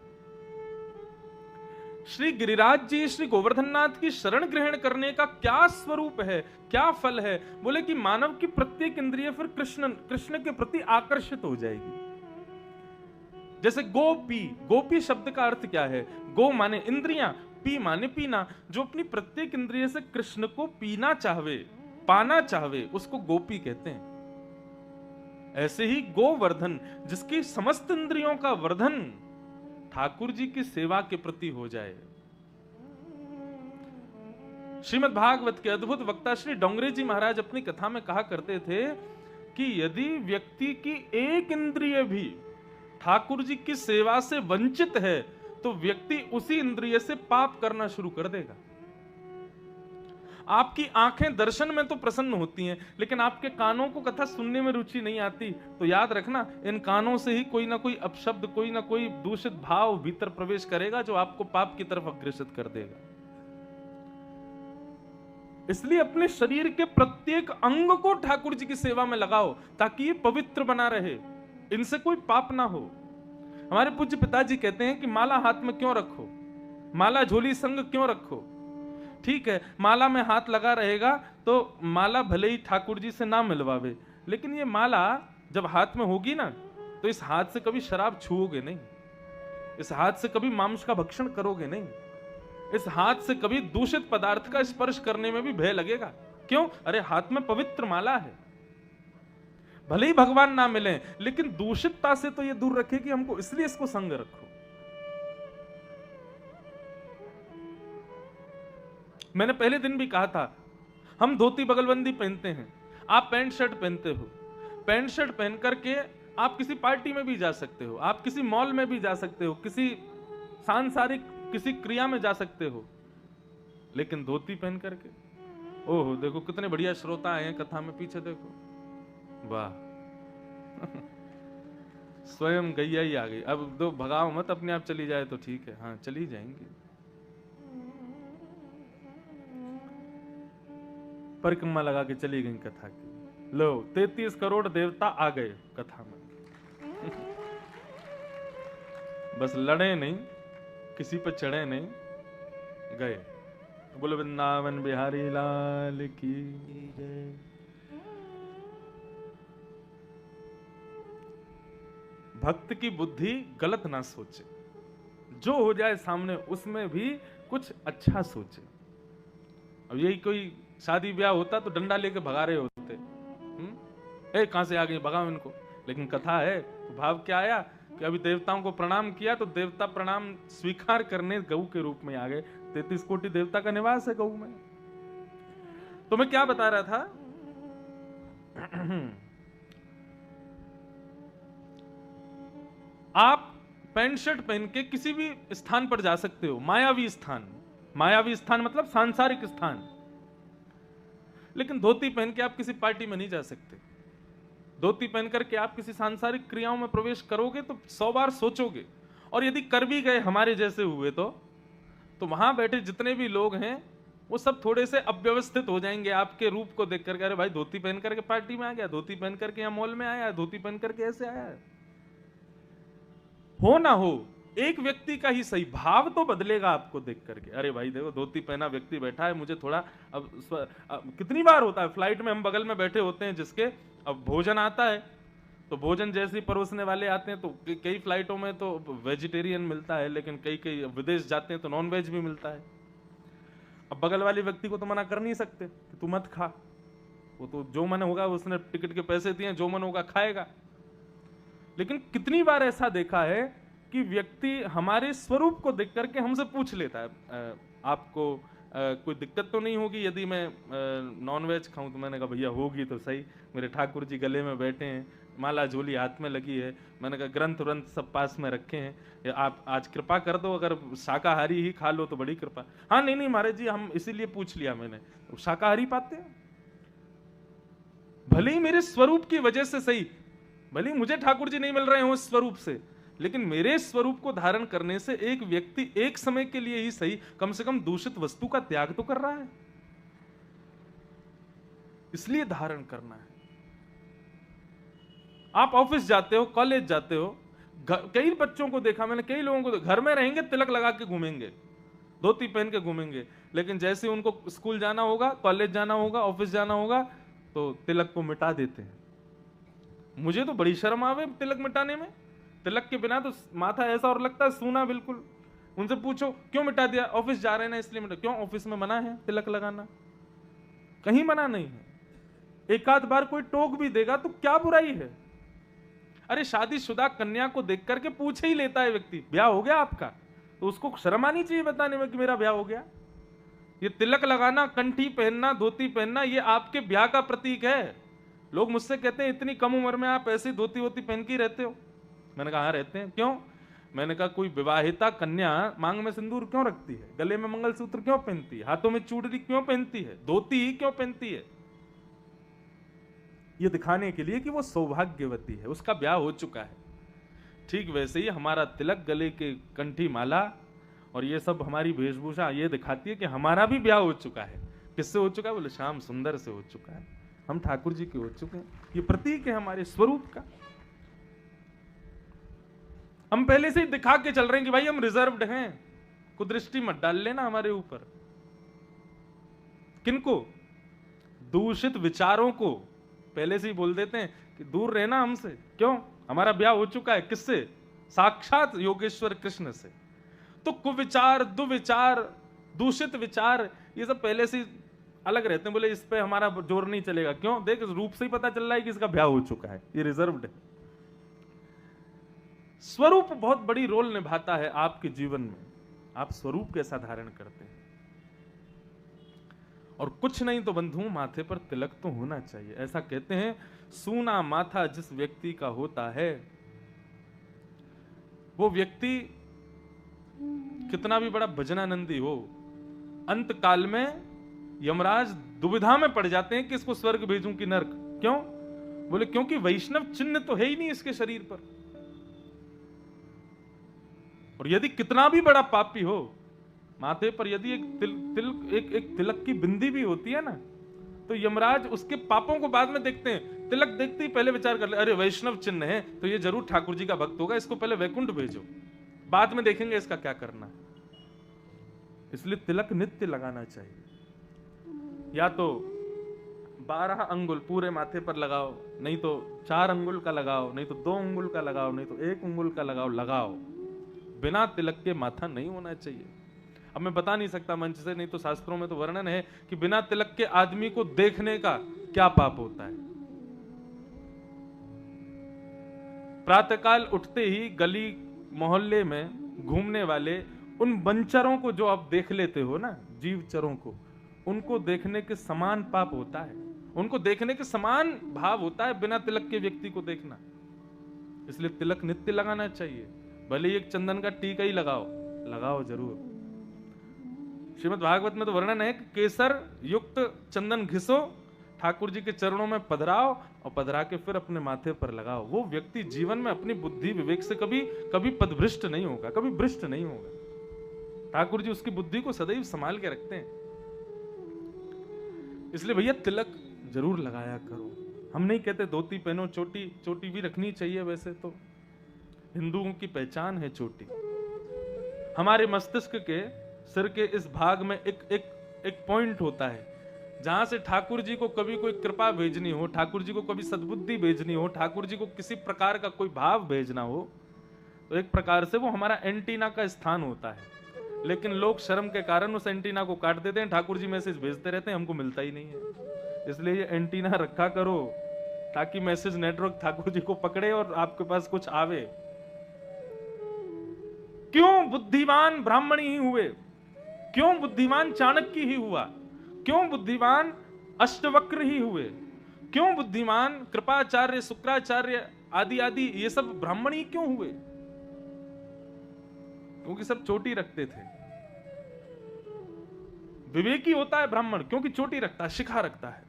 Speaker 1: श्री गिरिराज जी श्री गोवर्धननाथ की शरण ग्रहण करने का क्या स्वरूप है, क्या फल है? बोले कि मानव की प्रत्येक इंद्रिय फिर कृष्ण के प्रति आकर्षित हो जाएगी। जैसे गोपी, गोपी शब्द का अर्थ क्या है? गो माने इंद्रियां, पी माने पीना। जो अपनी प्रत्येक इंद्रिय से कृष्ण को पीना चाहवे, पाना चाहवे, उसको गोपी कहते हैं। ऐसे ही गोवर्धन, जिसकी समस्त इंद्रियों का वर्धन ठाकुर जी की सेवा के प्रति हो जाए। श्रीमद् भागवत के अद्भुत वक्ता श्री डोंगरे जी महाराज अपनी कथा में कहा करते थे कि यदि व्यक्ति की एक इंद्रिय भी ठाकुर जी की सेवा से वंचित है तो व्यक्ति उसी इंद्रिय से पाप करना शुरू कर देगा। आपकी आंखें दर्शन में तो प्रसन्न होती हैं, लेकिन आपके कानों को कथा सुनने में रुचि नहीं आती, तो याद रखना इन कानों से ही कोई ना कोई अपशब्द, कोई ना कोई दूषित भाव भीतर प्रवेश करेगा जो आपको पाप की तरफ अग्रसित कर देगा। इसलिए अपने शरीर के प्रत्येक अंग को ठाकुर जी की सेवा में लगाओ ताकि ये पवित्र बना रहे, इनसे कोई पाप ना हो। हमारे पूज्य पिताजी कहते हैं कि माला हाथ में क्यों रखो, माला झोली संग क्यों रखो। ठीक है, माला में हाथ लगा रहेगा तो माला भले ही ठाकुर जी से ना मिलवावे, लेकिन ये माला जब हाथ में होगी ना तो इस हाथ से कभी शराब छुओगे नहीं, इस हाथ से कभी मांस का भक्षण करोगे नहीं, इस हाथ से कभी दूषित पदार्थ का स्पर्श करने में भी भय लगेगा। क्यों? अरे हाथ में पवित्र माला है। भले ही भगवान ना मिले लेकिन दूषितता से तो ये दूर रखे कि हमको, इसलिए इसको संग रखो। मैंने पहले दिन भी कहा था, हम धोती बगलबंदी पहनते हैं, आप पैंट शर्ट पहनते हो। पैंट शर्ट पहन करके आप किसी पार्टी में भी जा सकते हो, आप किसी मॉल में भी जा सकते हो, किसी सांसारिक किसी क्रिया में जा सकते हो, लेकिन धोती पहन करके, ओहो देखो कितने बढ़िया श्रोता आए हैं कथा में, पीछे देखो, वाह स्वयं गैया ही आ गई। अब दो भगाओ मत, अपने आप चली जाए तो ठीक है, हाँ चली जाएंगी। परिक्रमा लगा के चली गई कथा की। लो 33 करोड़ देवता आ गए कथा में बस लड़े नहीं, किसी पर चढ़े नहीं, गए। बोलो वृंदावन बिहारी लाल की जय। भक्त की बुद्धि गलत ना सोचे, जो हो जाए सामने उसमें भी कुछ अच्छा सोचे। अब यही कोई शादी ब्याह होता तो डंडा लेके भगा रहे होते, कहां से आ गई, भगाओ इनको। लेकिन कथा है तो भाव क्या आया कि अभी देवताओं को प्रणाम किया तो देवता प्रणाम स्वीकार करने गऊ के रूप में आ गए। 33 कोटि देवता का निवास है गऊ में। तो मैं क्या बता रहा था आप पैंट शर्ट पहन के किसी भी स्थान पर जा सकते हो, मायावी स्थान, मायावी स्थान मतलब सांसारिक स्थान, लेकिन धोती पहन के आप किसी पार्टी में नहीं जा सकते। धोती पहन करके आप किसी सांसारिक क्रियाओं में प्रवेश करोगे तो 100 बार सोचोगे, और यदि कर भी गए हमारे जैसे हुए तो वहां बैठे जितने भी लोग हैं वो सब थोड़े से अव्यवस्थित हो जाएंगे आपके रूप को देख करके। अरे भाई धोती पहन करके पार्टी में आ गया, धोती पहन करके यहाँ मॉल में आया, धोती पहन करके ऐसे आया है। हो ना हो, एक व्यक्ति का ही सही भाव तो बदलेगा आपको देख करके। अरे भाई देखो धोती पहना व्यक्ति बैठा है, मुझे थोड़ा अब कितनी बार होता है फ्लाइट में हम बगल में बैठे होते हैं जिसके, अब भोजन आता है तो भोजन जैसे परोसने वाले आते हैं तो कई फ्लाइटों में तो वेजिटेरियन मिलता है, लेकिन कई विदेश जाते हैं तो नॉन वेज भी मिलता है। अब बगल वाले व्यक्ति को तो मना कर नहीं सकते कि तू मत खा, वो तो जो मन होगा, उसने टिकट के पैसे दिए, जो मन होगा खाएगा। लेकिन कितनी बार ऐसा देखा है कि व्यक्ति हमारे स्वरूप को देख करके हमसे पूछ लेता है, आपको कोई दिक्कत तो नहीं होगी यदि मैं नॉन वेज खाऊं? तो मैंने कहा भैया होगी तो सही, मेरे ठाकुर जी गले में बैठे हैं, माला झोली हाथ में लगी है, मैंने कहा ग्रंथ व्रंथ सब पास में रखे हैं, आप आज कृपा कर दो, अगर शाकाहारी ही खा लो तो बड़ी कृपा। हाँ नहीं महाराज जी, हम इसीलिए पूछ लिया मैंने, शाकाहारी पाते हैं, भले ही मेरे स्वरूप की वजह से सही, भले ही मुझे ठाकुर जी नहीं मिल रहे हो इस स्वरूप से, लेकिन मेरे स्वरूप को धारण करने से एक व्यक्ति एक समय के लिए ही सही कम से कम दूषित वस्तु का त्याग तो कर रहा है, इसलिए धारण करना है। आप ऑफिस जाते हो, कॉलेज जाते हो, कई बच्चों को देखा मैंने, कई लोगों को, घर में रहेंगे तिलक लगा के घूमेंगे, धोती पहन के घूमेंगे, लेकिन जैसे उनको स्कूल जाना होगा, कॉलेज जाना होगा, ऑफिस जाना होगा तो तिलक को मिटा देते हैं। मुझे तो बड़ी शर्म आवे तिलक मिटाने में, तिलक के बिना तो माथा ऐसा और लगता है सूना बिल्कुल। उनसे पूछो क्यों मिटा दिया? ऑफिस जा रहे हैं ना इसलिए मिटा। क्यों? ऑफिस में मना है तिलक लगाना? कहीं मना नहीं है। एक आध बार कोई टोक भी देगा तो क्या बुराई है? अरे शादीशुदा कन्या को देख करके पूछ ही लेता है व्यक्ति, ब्याह हो गया आपका? तो उसको शर्म आनी चाहिए बताने में कि मेरा ब्याह हो गया। ये तिलक लगाना, कंठी पहनना, धोती पहनना, ये आपके ब्याह का प्रतीक है। लोग मुझसे कहते हैं इतनी कम उम्र में आप ऐसी धोती वोती पहन के रहते हो? मैंने कहा हाँ रहते हैं। क्यों? मैंने कहा कोई विवाहिता कन्या मांग में सिंदूर क्यों रखती है, गले में मंगलसूत्र क्यों पहनती है, हाथों में चूड़री क्यों पहनती है, धोती ही क्यों पहनती है? ये दिखाने के लिए कि वो सौभाग्यवती है, उसका ब्याह हो चुका है। ठीक वैसे ही हमारा तिलक, गले के कंठी माला और ये सब हमारी वेशभूषा ये दिखाती है कि हमारा भी ब्याह हो चुका है। किससे हो चुका है? बोले श्याम सुंदर से हो चुका है, हम ठाकुर जी के हो चुके हैं। ये प्रतीक है हमारे स्वरूप का। हम पहले से ही दिखा के चल रहे हैं कि भाई हम रिजर्व्ड हैं, कुदृष्टि मत डाल लेना हमारे ऊपर। किनको? दूषित विचारों को पहले से ही बोल देते हैं कि दूर रहना हमसे। क्यों? हमारा ब्याह हो चुका है किससे? साक्षात योगेश्वर कृष्ण से। तो कुविचार, दुविचार, दूषित विचार, ये सब पहले से अलग रहते हैं। बोले इस पे हमारा जोर नहीं चलेगा। क्यों? देख रूप से ही पता चल रहा है कि इसका ब्याह हो चुका है, ये रिजर्व्ड है। स्वरूप बहुत बड़ी रोल निभाता है आपके जीवन में। आप स्वरूप कैसा धारण करते हैं। और कुछ नहीं तो बंधुओं माथे पर तिलक तो होना चाहिए। ऐसा कहते हैं सूना माथा जिस व्यक्ति का होता है, वो व्यक्ति कितना भी बड़ा भजनानंदी हो, अंत काल में यमराज दुविधा में पड़ जाते हैं कि इसको स्वर्ग भेजूं कि नरक। क्यों? बोले क्योंकि वैष्णव चिन्ह तो है ही नहीं इसके शरीर पर। और यदि कितना भी बड़ा पापी हो, माथे पर यदि एक तिलक की बिंदी भी होती है ना, तो यमराज उसके पापों को बाद में देखते हैं। तिलक देखते ही पहले विचार कर ले, अरे वैष्णव चिन्ह है तो ये जरूर ठाकुर जी का भक्त होगा, इसको पहले वैकुंठ भेजो, बाद में देखेंगे इसका क्या करना है। इसलिए तिलक नित्य लगाना चाहिए। या तो 12 अंगुल पूरे माथे पर लगाओ, नहीं तो 4 अंगुल का लगाओ, नहीं तो 2 अंगुल का लगाओ, नहीं तो 1 अंगुल का लगाओ। बिना तिलक के माथा नहीं होना चाहिए। अब मैं बता नहीं सकता मंच से, नहीं तो शास्त्रों में तो वर्णन है कि बिना तिलक के आदमी को देखने का क्या पाप होता है। प्रातःकाल उठते ही गली मोहल्ले में घूमने वाले उन बंचरों को जो आप देख लेते हो ना, जीवचरों को, उनको देखने के समान पाप होता है, उनको देखने के समान भाव होता है बिना तिलक के व्यक्ति को देखना। इसलिए तिलक नित्य लगाना चाहिए। भले एक चंदन का टीका ही लगाओ जरूर। श्रीमद् भागवत में तो वर्णन है कि केसर युक्त चंदन घिसो, ठाकुर जी के चरणों में पधराओ और पधरा के फिर अपने माथे पर लगाओ। वो व्यक्ति जीवन में अपनी बुद्धि विवेक से कभी पदभ्रष्ट नहीं होगा, कभी भ्रष्ट नहीं होगा। ठाकुर जी उसकी बुद्धि को सदैव संभाल के रखते हैं। इसलिए भैया तिलक जरूर लगाया करो। हम नहीं कहते धोती पहनो, चोटी भी रखनी चाहिए। वैसे तो हिंदुओं की पहचान है चोटी। हमारे मस्तिष्क के सिर के इस भाग में एक पॉइंट होता है जहां से ठाकुर जी को कभी कोई कृपा भेजनी हो, ठाकुर जी को कभी सद्बुद्धि भेजनी हो, ठाकुर जी को किसी प्रकार का कोई भाव भेजना हो, तो एक प्रकार से वो हमारा एंटीना का स्थान होता है। लेकिन लोग शर्म के कारण उस एंटीना को काट देते हैं। ठाकुर जी मैसेज भेजते रहते हैं, हमको मिलता ही नहीं है। इसलिए ये एंटीना रखा करो ताकि मैसेज नेटवर्क ठाकुर जी को पकड़े और आपके पास कुछ आवे। क्यों बुद्धिमान ब्राह्मण ही हुए? क्यों बुद्धिमान चाणक्य ही हुआ? क्यों बुद्धिमान अष्टवक्र ही हुए? क्यों बुद्धिमान कृपाचार्य, शुक्राचार्य आदि ये सब ब्राह्मण ही क्यों हुए? क्योंकि सब चोटी रखते थे। विवेकी होता है ब्राह्मण क्योंकि चोटी रखता है, शिखा रखता है।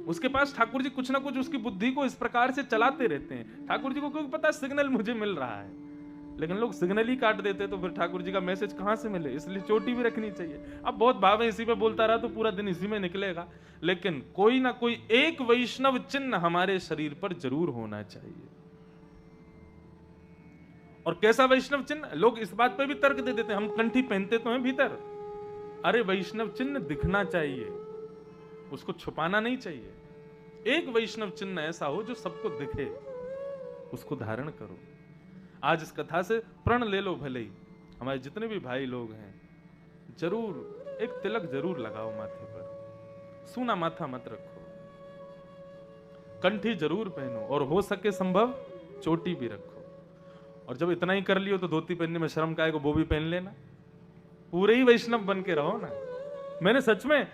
Speaker 1: उसके पास ठाकुर जी कुछ ना कुछ उसकी बुद्धि को इस प्रकार से चलाते रहते हैं। ठाकुर जी को क्योंकि पता है सिग्नल मुझे मिल रहा है, लेकिन लोग सिग्नल ही काट देते तो फिर ठाकुर जी का मैसेज कहां से मिले। इसलिए चोटी भी रखनी चाहिए। अब बहुत भाव है, इसी पे बोलता रहा तो पूरा दिन इसी में निकलेगा, लेकिन कोई ना कोई एक वैष्णव चिन्ह हमारे शरीर पर जरूर होना चाहिए। और कैसा वैष्णव चिन्ह? लोग इस बात पे भी तर्क दे देते हैं, हम कंठी पहनते तो हैं भीतर, अरे वैष्णव चिन्ह दिखना चाहिए, उसको छुपाना नहीं चाहिए। एक वैष्णव चिन्ह ऐसा हो जो सबको दिखे, उसको धारण करो। आज इस कथा से प्रण ले लो भले ही। हमारे जितने भी भाई लोग हैं जरूर एक तिलक जरूर लगाओ माथे पर। सूना माथा मत रखो, कंठी जरूर पहनो और हो सके संभव चोटी भी रखो। और जब इतना ही कर लियो तो धोती पहनने में शर्म काहे को, वो भी पहन लेना। पूरे ही वैष्णव बन के रहो ना। मैंने सच में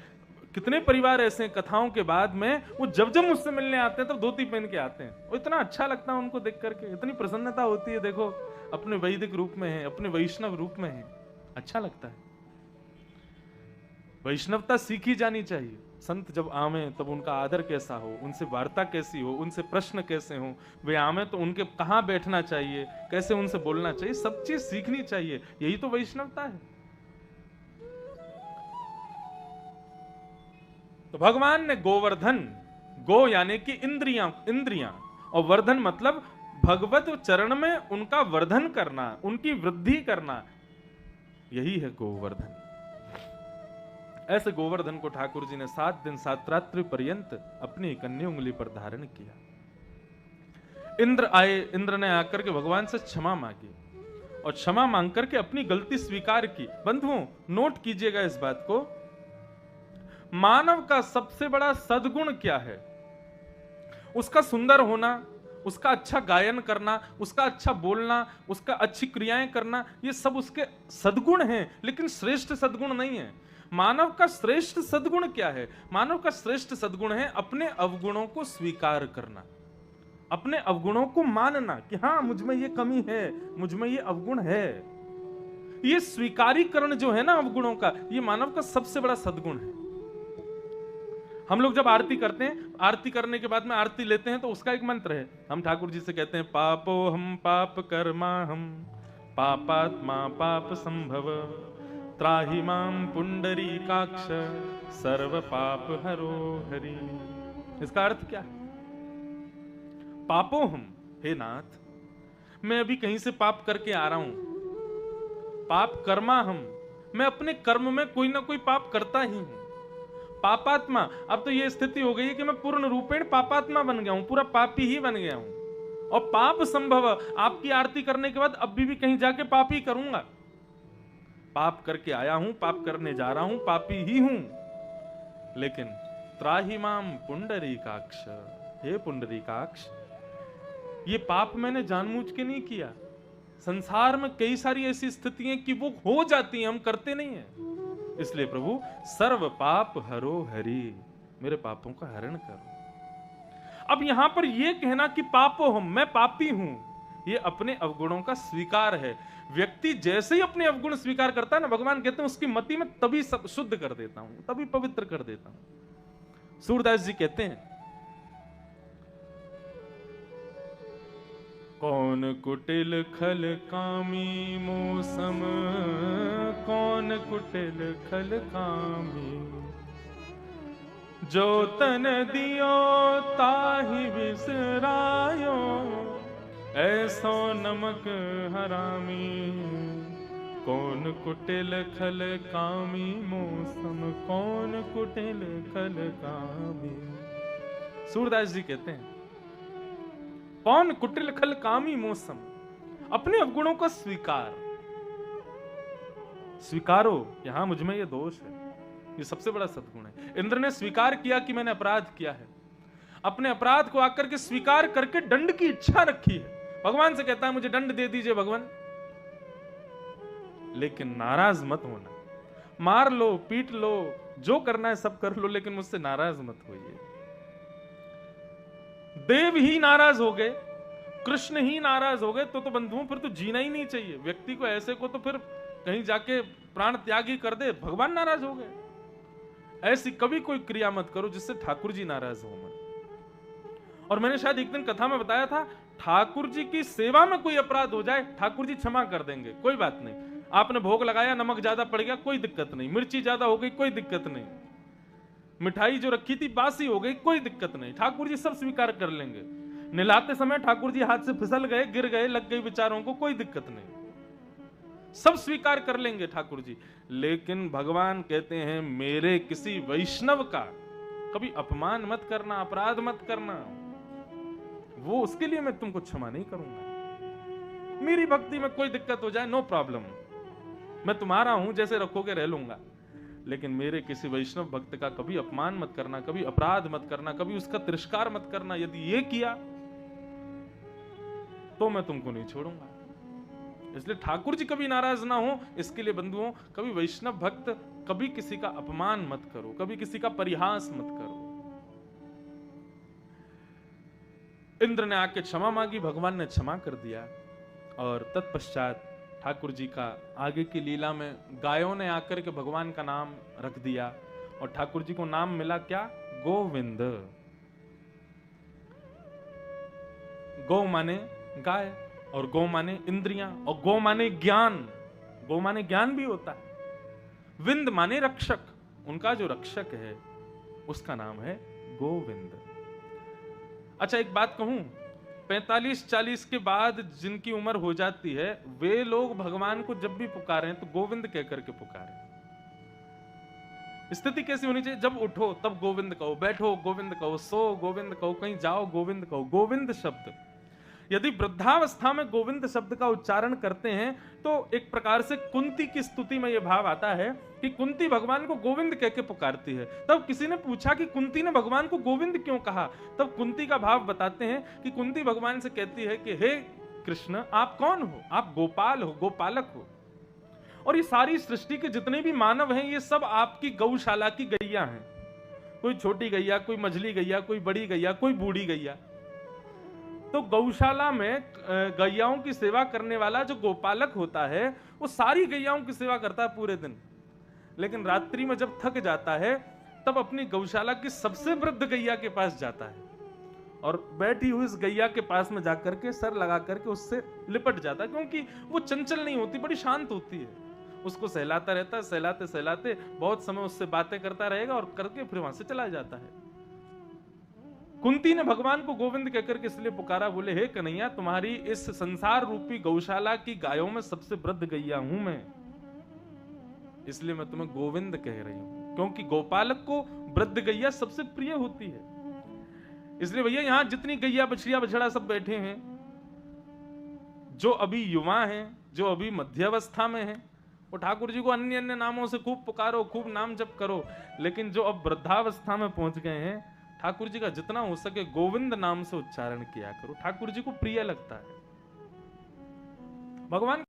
Speaker 1: कितने परिवार ऐसे हैं कथाओं के बाद में वो जब मुझसे मिलने आते हैं तब धोती पहन के आते हैं। वो इतना अच्छा लगता है उनको देख करके, इतनी प्रसन्नता होती है। देखो अपने वैदिक रूप में है, अपने वैष्णव रूप में है, अच्छा लगता है। वैष्णवता सीखी जानी चाहिए। संत जब आवे तब उनका आदर कैसा हो, उनसे वार्ता कैसी हो, उनसे प्रश्न कैसे हो, वे आवे तो उनके कहाँ बैठना चाहिए, कैसे उनसे बोलना चाहिए, सब चीज सीखनी चाहिए। यही तो वैष्णवता है। तो भगवान ने गोवर्धन, गो यानी कि इंद्रियां, इंद्रियां, और वर्धन मतलब भगवत चरण में उनका वर्धन करना, उनकी वृद्धि करना, यही है गोवर्धन। ऐसे गोवर्धन को ठाकुर जी ने 7 दिन 7 रात्रि पर्यंत अपनी कन्नी उंगली पर धारण किया। इंद्र आए, इंद्र ने आकर के भगवान से क्षमा मांगी और क्षमा मांग करके अपनी गलती स्वीकार की। बंधुओं, नोट कीजिएगा इस बात को, मानव का सबसे बड़ा सद्गुण क्या है? उसका सुंदर होना, उसका अच्छा गायन करना, उसका अच्छा बोलना, उसका अच्छी क्रियाएं करना, ये सब उसके सद्गुण हैं, लेकिन श्रेष्ठ सद्गुण नहीं है। मानव का श्रेष्ठ सद्गुण क्या है? मानव का श्रेष्ठ सद्गुण है अपने अवगुणों को स्वीकार करना, अपने अवगुणों को मानना कि हाँ, मुझ में ये कमी है, मुझ में ये अवगुण है। ये स्वीकारीकरण जो है ना अवगुणों का, ये मानव का सबसे बड़ा सद्गुण है। हम लोग जब आरती करते हैं, आरती करने के बाद में आरती लेते हैं तो उसका एक मंत्र है, हम ठाकुर जी से कहते हैं, पापो हम पाप कर्मा हम पापात्मा पाप संभव त्राहि माम पुंडरीकाक्ष सर्व पाप हरो हरि। इसका अर्थ क्या है? पापो हम, हे नाथ, मैं अभी कहीं से पाप करके आ रहा हूं। पाप कर्मा हम, मैं अपने कर्म में कोई ना कोई पाप करता ही हूं। पापात्मा, अब तो ये स्थिति हो गई है कि मैं पूर्ण रूपेण पापात्मा बन गया हूं, पूरा पापी ही बन गया हूं। और पाप संभव, आपकी आरती करने के बाद अभी भी कहीं जाके पाप ही करूंगा। पाप करके आया हूं, पाप करने जा रहा हूं, पापी ही हूं। लेकिन त्राहि माम पुंडरीकाक्ष, हे पुंडरीकाक्ष, ये पाप मैंने जानबूझ के नहीं किया। संसार में कई सारी ऐसी स्थितियां कि वो हो जाती हैं, हम करते नहीं हैं। इसलिए प्रभु, सर्व पाप हरो हरि, मेरे पापों का हरण करो। अब यहां पर यह कहना कि पापो हम, मैं पापी हूं, ये अपने अवगुणों का स्वीकार है। व्यक्ति जैसे ही अपने अवगुण स्वीकार करता है ना, भगवान कहते हैं उसकी मति में तभी सब शुद्ध कर देता हूं, तभी पवित्र कर देता हूं। सूरदास जी कहते हैं, कौन कुटिल खल कामी मौसम, कौन कुटिल खल कामी, जो तन दियो ताहि बिसरायो, ऐसो नमक हरामी। कौन कुटिल खल कामी मौसम, कौन कुटिल खल कामी। सूरदास जी कहते हैं, कौन कुटिल खल कामी मौसम, अपने अवगुणों का स्वीकारो, यहां मुझ में ये दोष है, ये सबसे बड़ा सद्गुण है। इंद्र ने स्वीकार किया कि मैंने अपराध किया है, अपने अपराध को आकर के स्वीकार करके दंड की इच्छा रखी है। भगवान से कहता है मुझे दंड दे दीजिए भगवान, लेकिन नाराज मत होना, मार लो, पीट लो, जो करना है सब कर लो, लेकिन मुझसे नाराज मत होइए। देव ही नाराज हो गए, कृष्ण ही नाराज हो गए, तो बंधुओं फिर तो जीना ही नहीं चाहिए। व्यक्ति को ऐसे को तो फिर कहीं जाके प्राण त्यागी कर दे, भगवान नाराज हो गए। ऐसी कभी कोई क्रिया मत करो जिससे ठाकुर जी नाराज हो मत। और मैंने शायद एक दिन कथा में बताया था, ठाकुर जी की सेवा में कोई अपराध हो जाए, ठाकुर जी क्षमा कर देंगे, कोई बात नहीं। आपने भोग लगाया, नमक ज्यादा पड़ गया, कोई दिक्कत नहीं, मिर्ची ज्यादा हो गई, कोई दिक्कत नहीं, मिठाई जो रखी थी बासी हो गई, कोई दिक्कत नहीं, ठाकुर जी सब स्वीकार कर लेंगे। निलाते समय ठाकुर जी हाथ से फिसल गए, गिर गए, लग गई बेचारों को, कोई दिक्कत नहीं, सब स्वीकार कर लेंगे ठाकुर जी। लेकिन भगवान कहते हैं मेरे किसी वैष्णव का कभी अपमान मत करना, अपराध मत करना, वो उसके लिए मैं तुमको क्षमा नहीं करूंगा। मेरी भक्ति में कोई दिक्कत हो जाए, नो प्रॉब्लम, मैं तुम्हारा हूं, जैसे रखोगे रह लूंगा, लेकिन मेरे किसी वैष्णव भक्त का कभी अपमान मत करना, कभी अपराध मत करना, कभी उसका तिरस्कार मत करना। यदि ये किया तो मैं तुमको नहीं छोड़ूंगा। इसलिए ठाकुर जी कभी नाराज ना हो, इसके लिए बंधुओं कभी वैष्णव भक्त कभी किसी का अपमान मत करो, कभी किसी का परिहास मत करो। इंद्र ने आके क्षमा मांगी, भगवान ने क्षमा कर दिया। और तत्पश्चात ठाकुर जी का आगे की लीला में गायों ने आकर के भगवान का नाम रख दिया, और ठाकुर जी को नाम मिला क्या? गोविंद। गौ माने गाय, और गौ माने इंद्रियां, और गौ माने ज्ञान। गौ माने ज्ञान भी होता है। विंद माने रक्षक, उनका जो रक्षक है उसका नाम है गोविंद। अच्छा एक बात कहूं, 45-40 के बाद जिनकी उम्र हो जाती है वे लोग भगवान को जब भी पुकारें तो गोविंद कहकर के पुकारें। स्थिति कैसी होनी चाहिए? जब उठो तब गोविंद कहो, बैठो गोविंद कहो, सो गोविंद कहो, कहीं जाओ गोविंद कहो। गोविंद शब्द, यदि वृद्धावस्था में गोविंद शब्द का उच्चारण करते हैं तो एक प्रकार से कुंती की स्तुति में यह भाव आता है कि कुंती भगवान को गोविंद कह के पुकारती है। तब किसी ने पूछा कि कुंती ने भगवान को गोविंद क्यों कहा? तब कुंती का भाव बताते हैं कि कुंती भगवान से कहती है कि हे कृष्ण, आप कौन हो? आप गोपाल हो, गोपालक हो, और ये सारी सृष्टि के जितने भी मानव हैं ये सब आपकी गौशाला की गैया हैं। कोई छोटी गैया, कोई मझली गैया, कोई बड़ी गैया, कोई बूढ़ी गैया। तो गौशाला में गैयाओं की सेवा करने वाला जो गोपालक होता है वो सारी गैयाओं की सेवा करता है पूरे दिन, लेकिन रात्रि में जब थक जाता है तब अपनी गौशाला की सबसे वृद्ध गैया के पास जाता है और बैठी हुई इस गैया के पास में जाकर के सर लगा करके उससे लिपट जाता है, क्योंकि वो चंचल नहीं होती, बड़ी शांत होती है। उसको सहलाता रहता है, सहलाते सहलाते बहुत समय उससे बातें करता रहेगा और करके फिर वहां से चला जाता है। कुंती ने भगवान को गोविंद कहकर के इसलिए पुकारा, बोले हे कन्हैया, तुम्हारी इस संसार रूपी गौशाला की गायों में सबसे वृद्ध गैया हूं मैं, इसलिए मैं तुम्हें गोविंद कह रही हूं, क्योंकि गोपालक को वृद्ध गैया सबसे प्रिय होती है। इसलिए भैया यहां जितनी गैया बछड़िया बछड़ा सब बैठे हैं, जो अभी युवा हैं, जो अभी मध्यावस्था में हैं, वो ठाकुर जी को अन्य अन्य नामों से खूब पुकारो, खूब नाम जप करो, लेकिन जो अब वृद्धावस्था में पहुंच गए हैं, ठाकुर जी का जितना हो सके गोविंद नाम से उच्चारण किया करो, ठाकुर जी को प्रिय लगता है। भगवान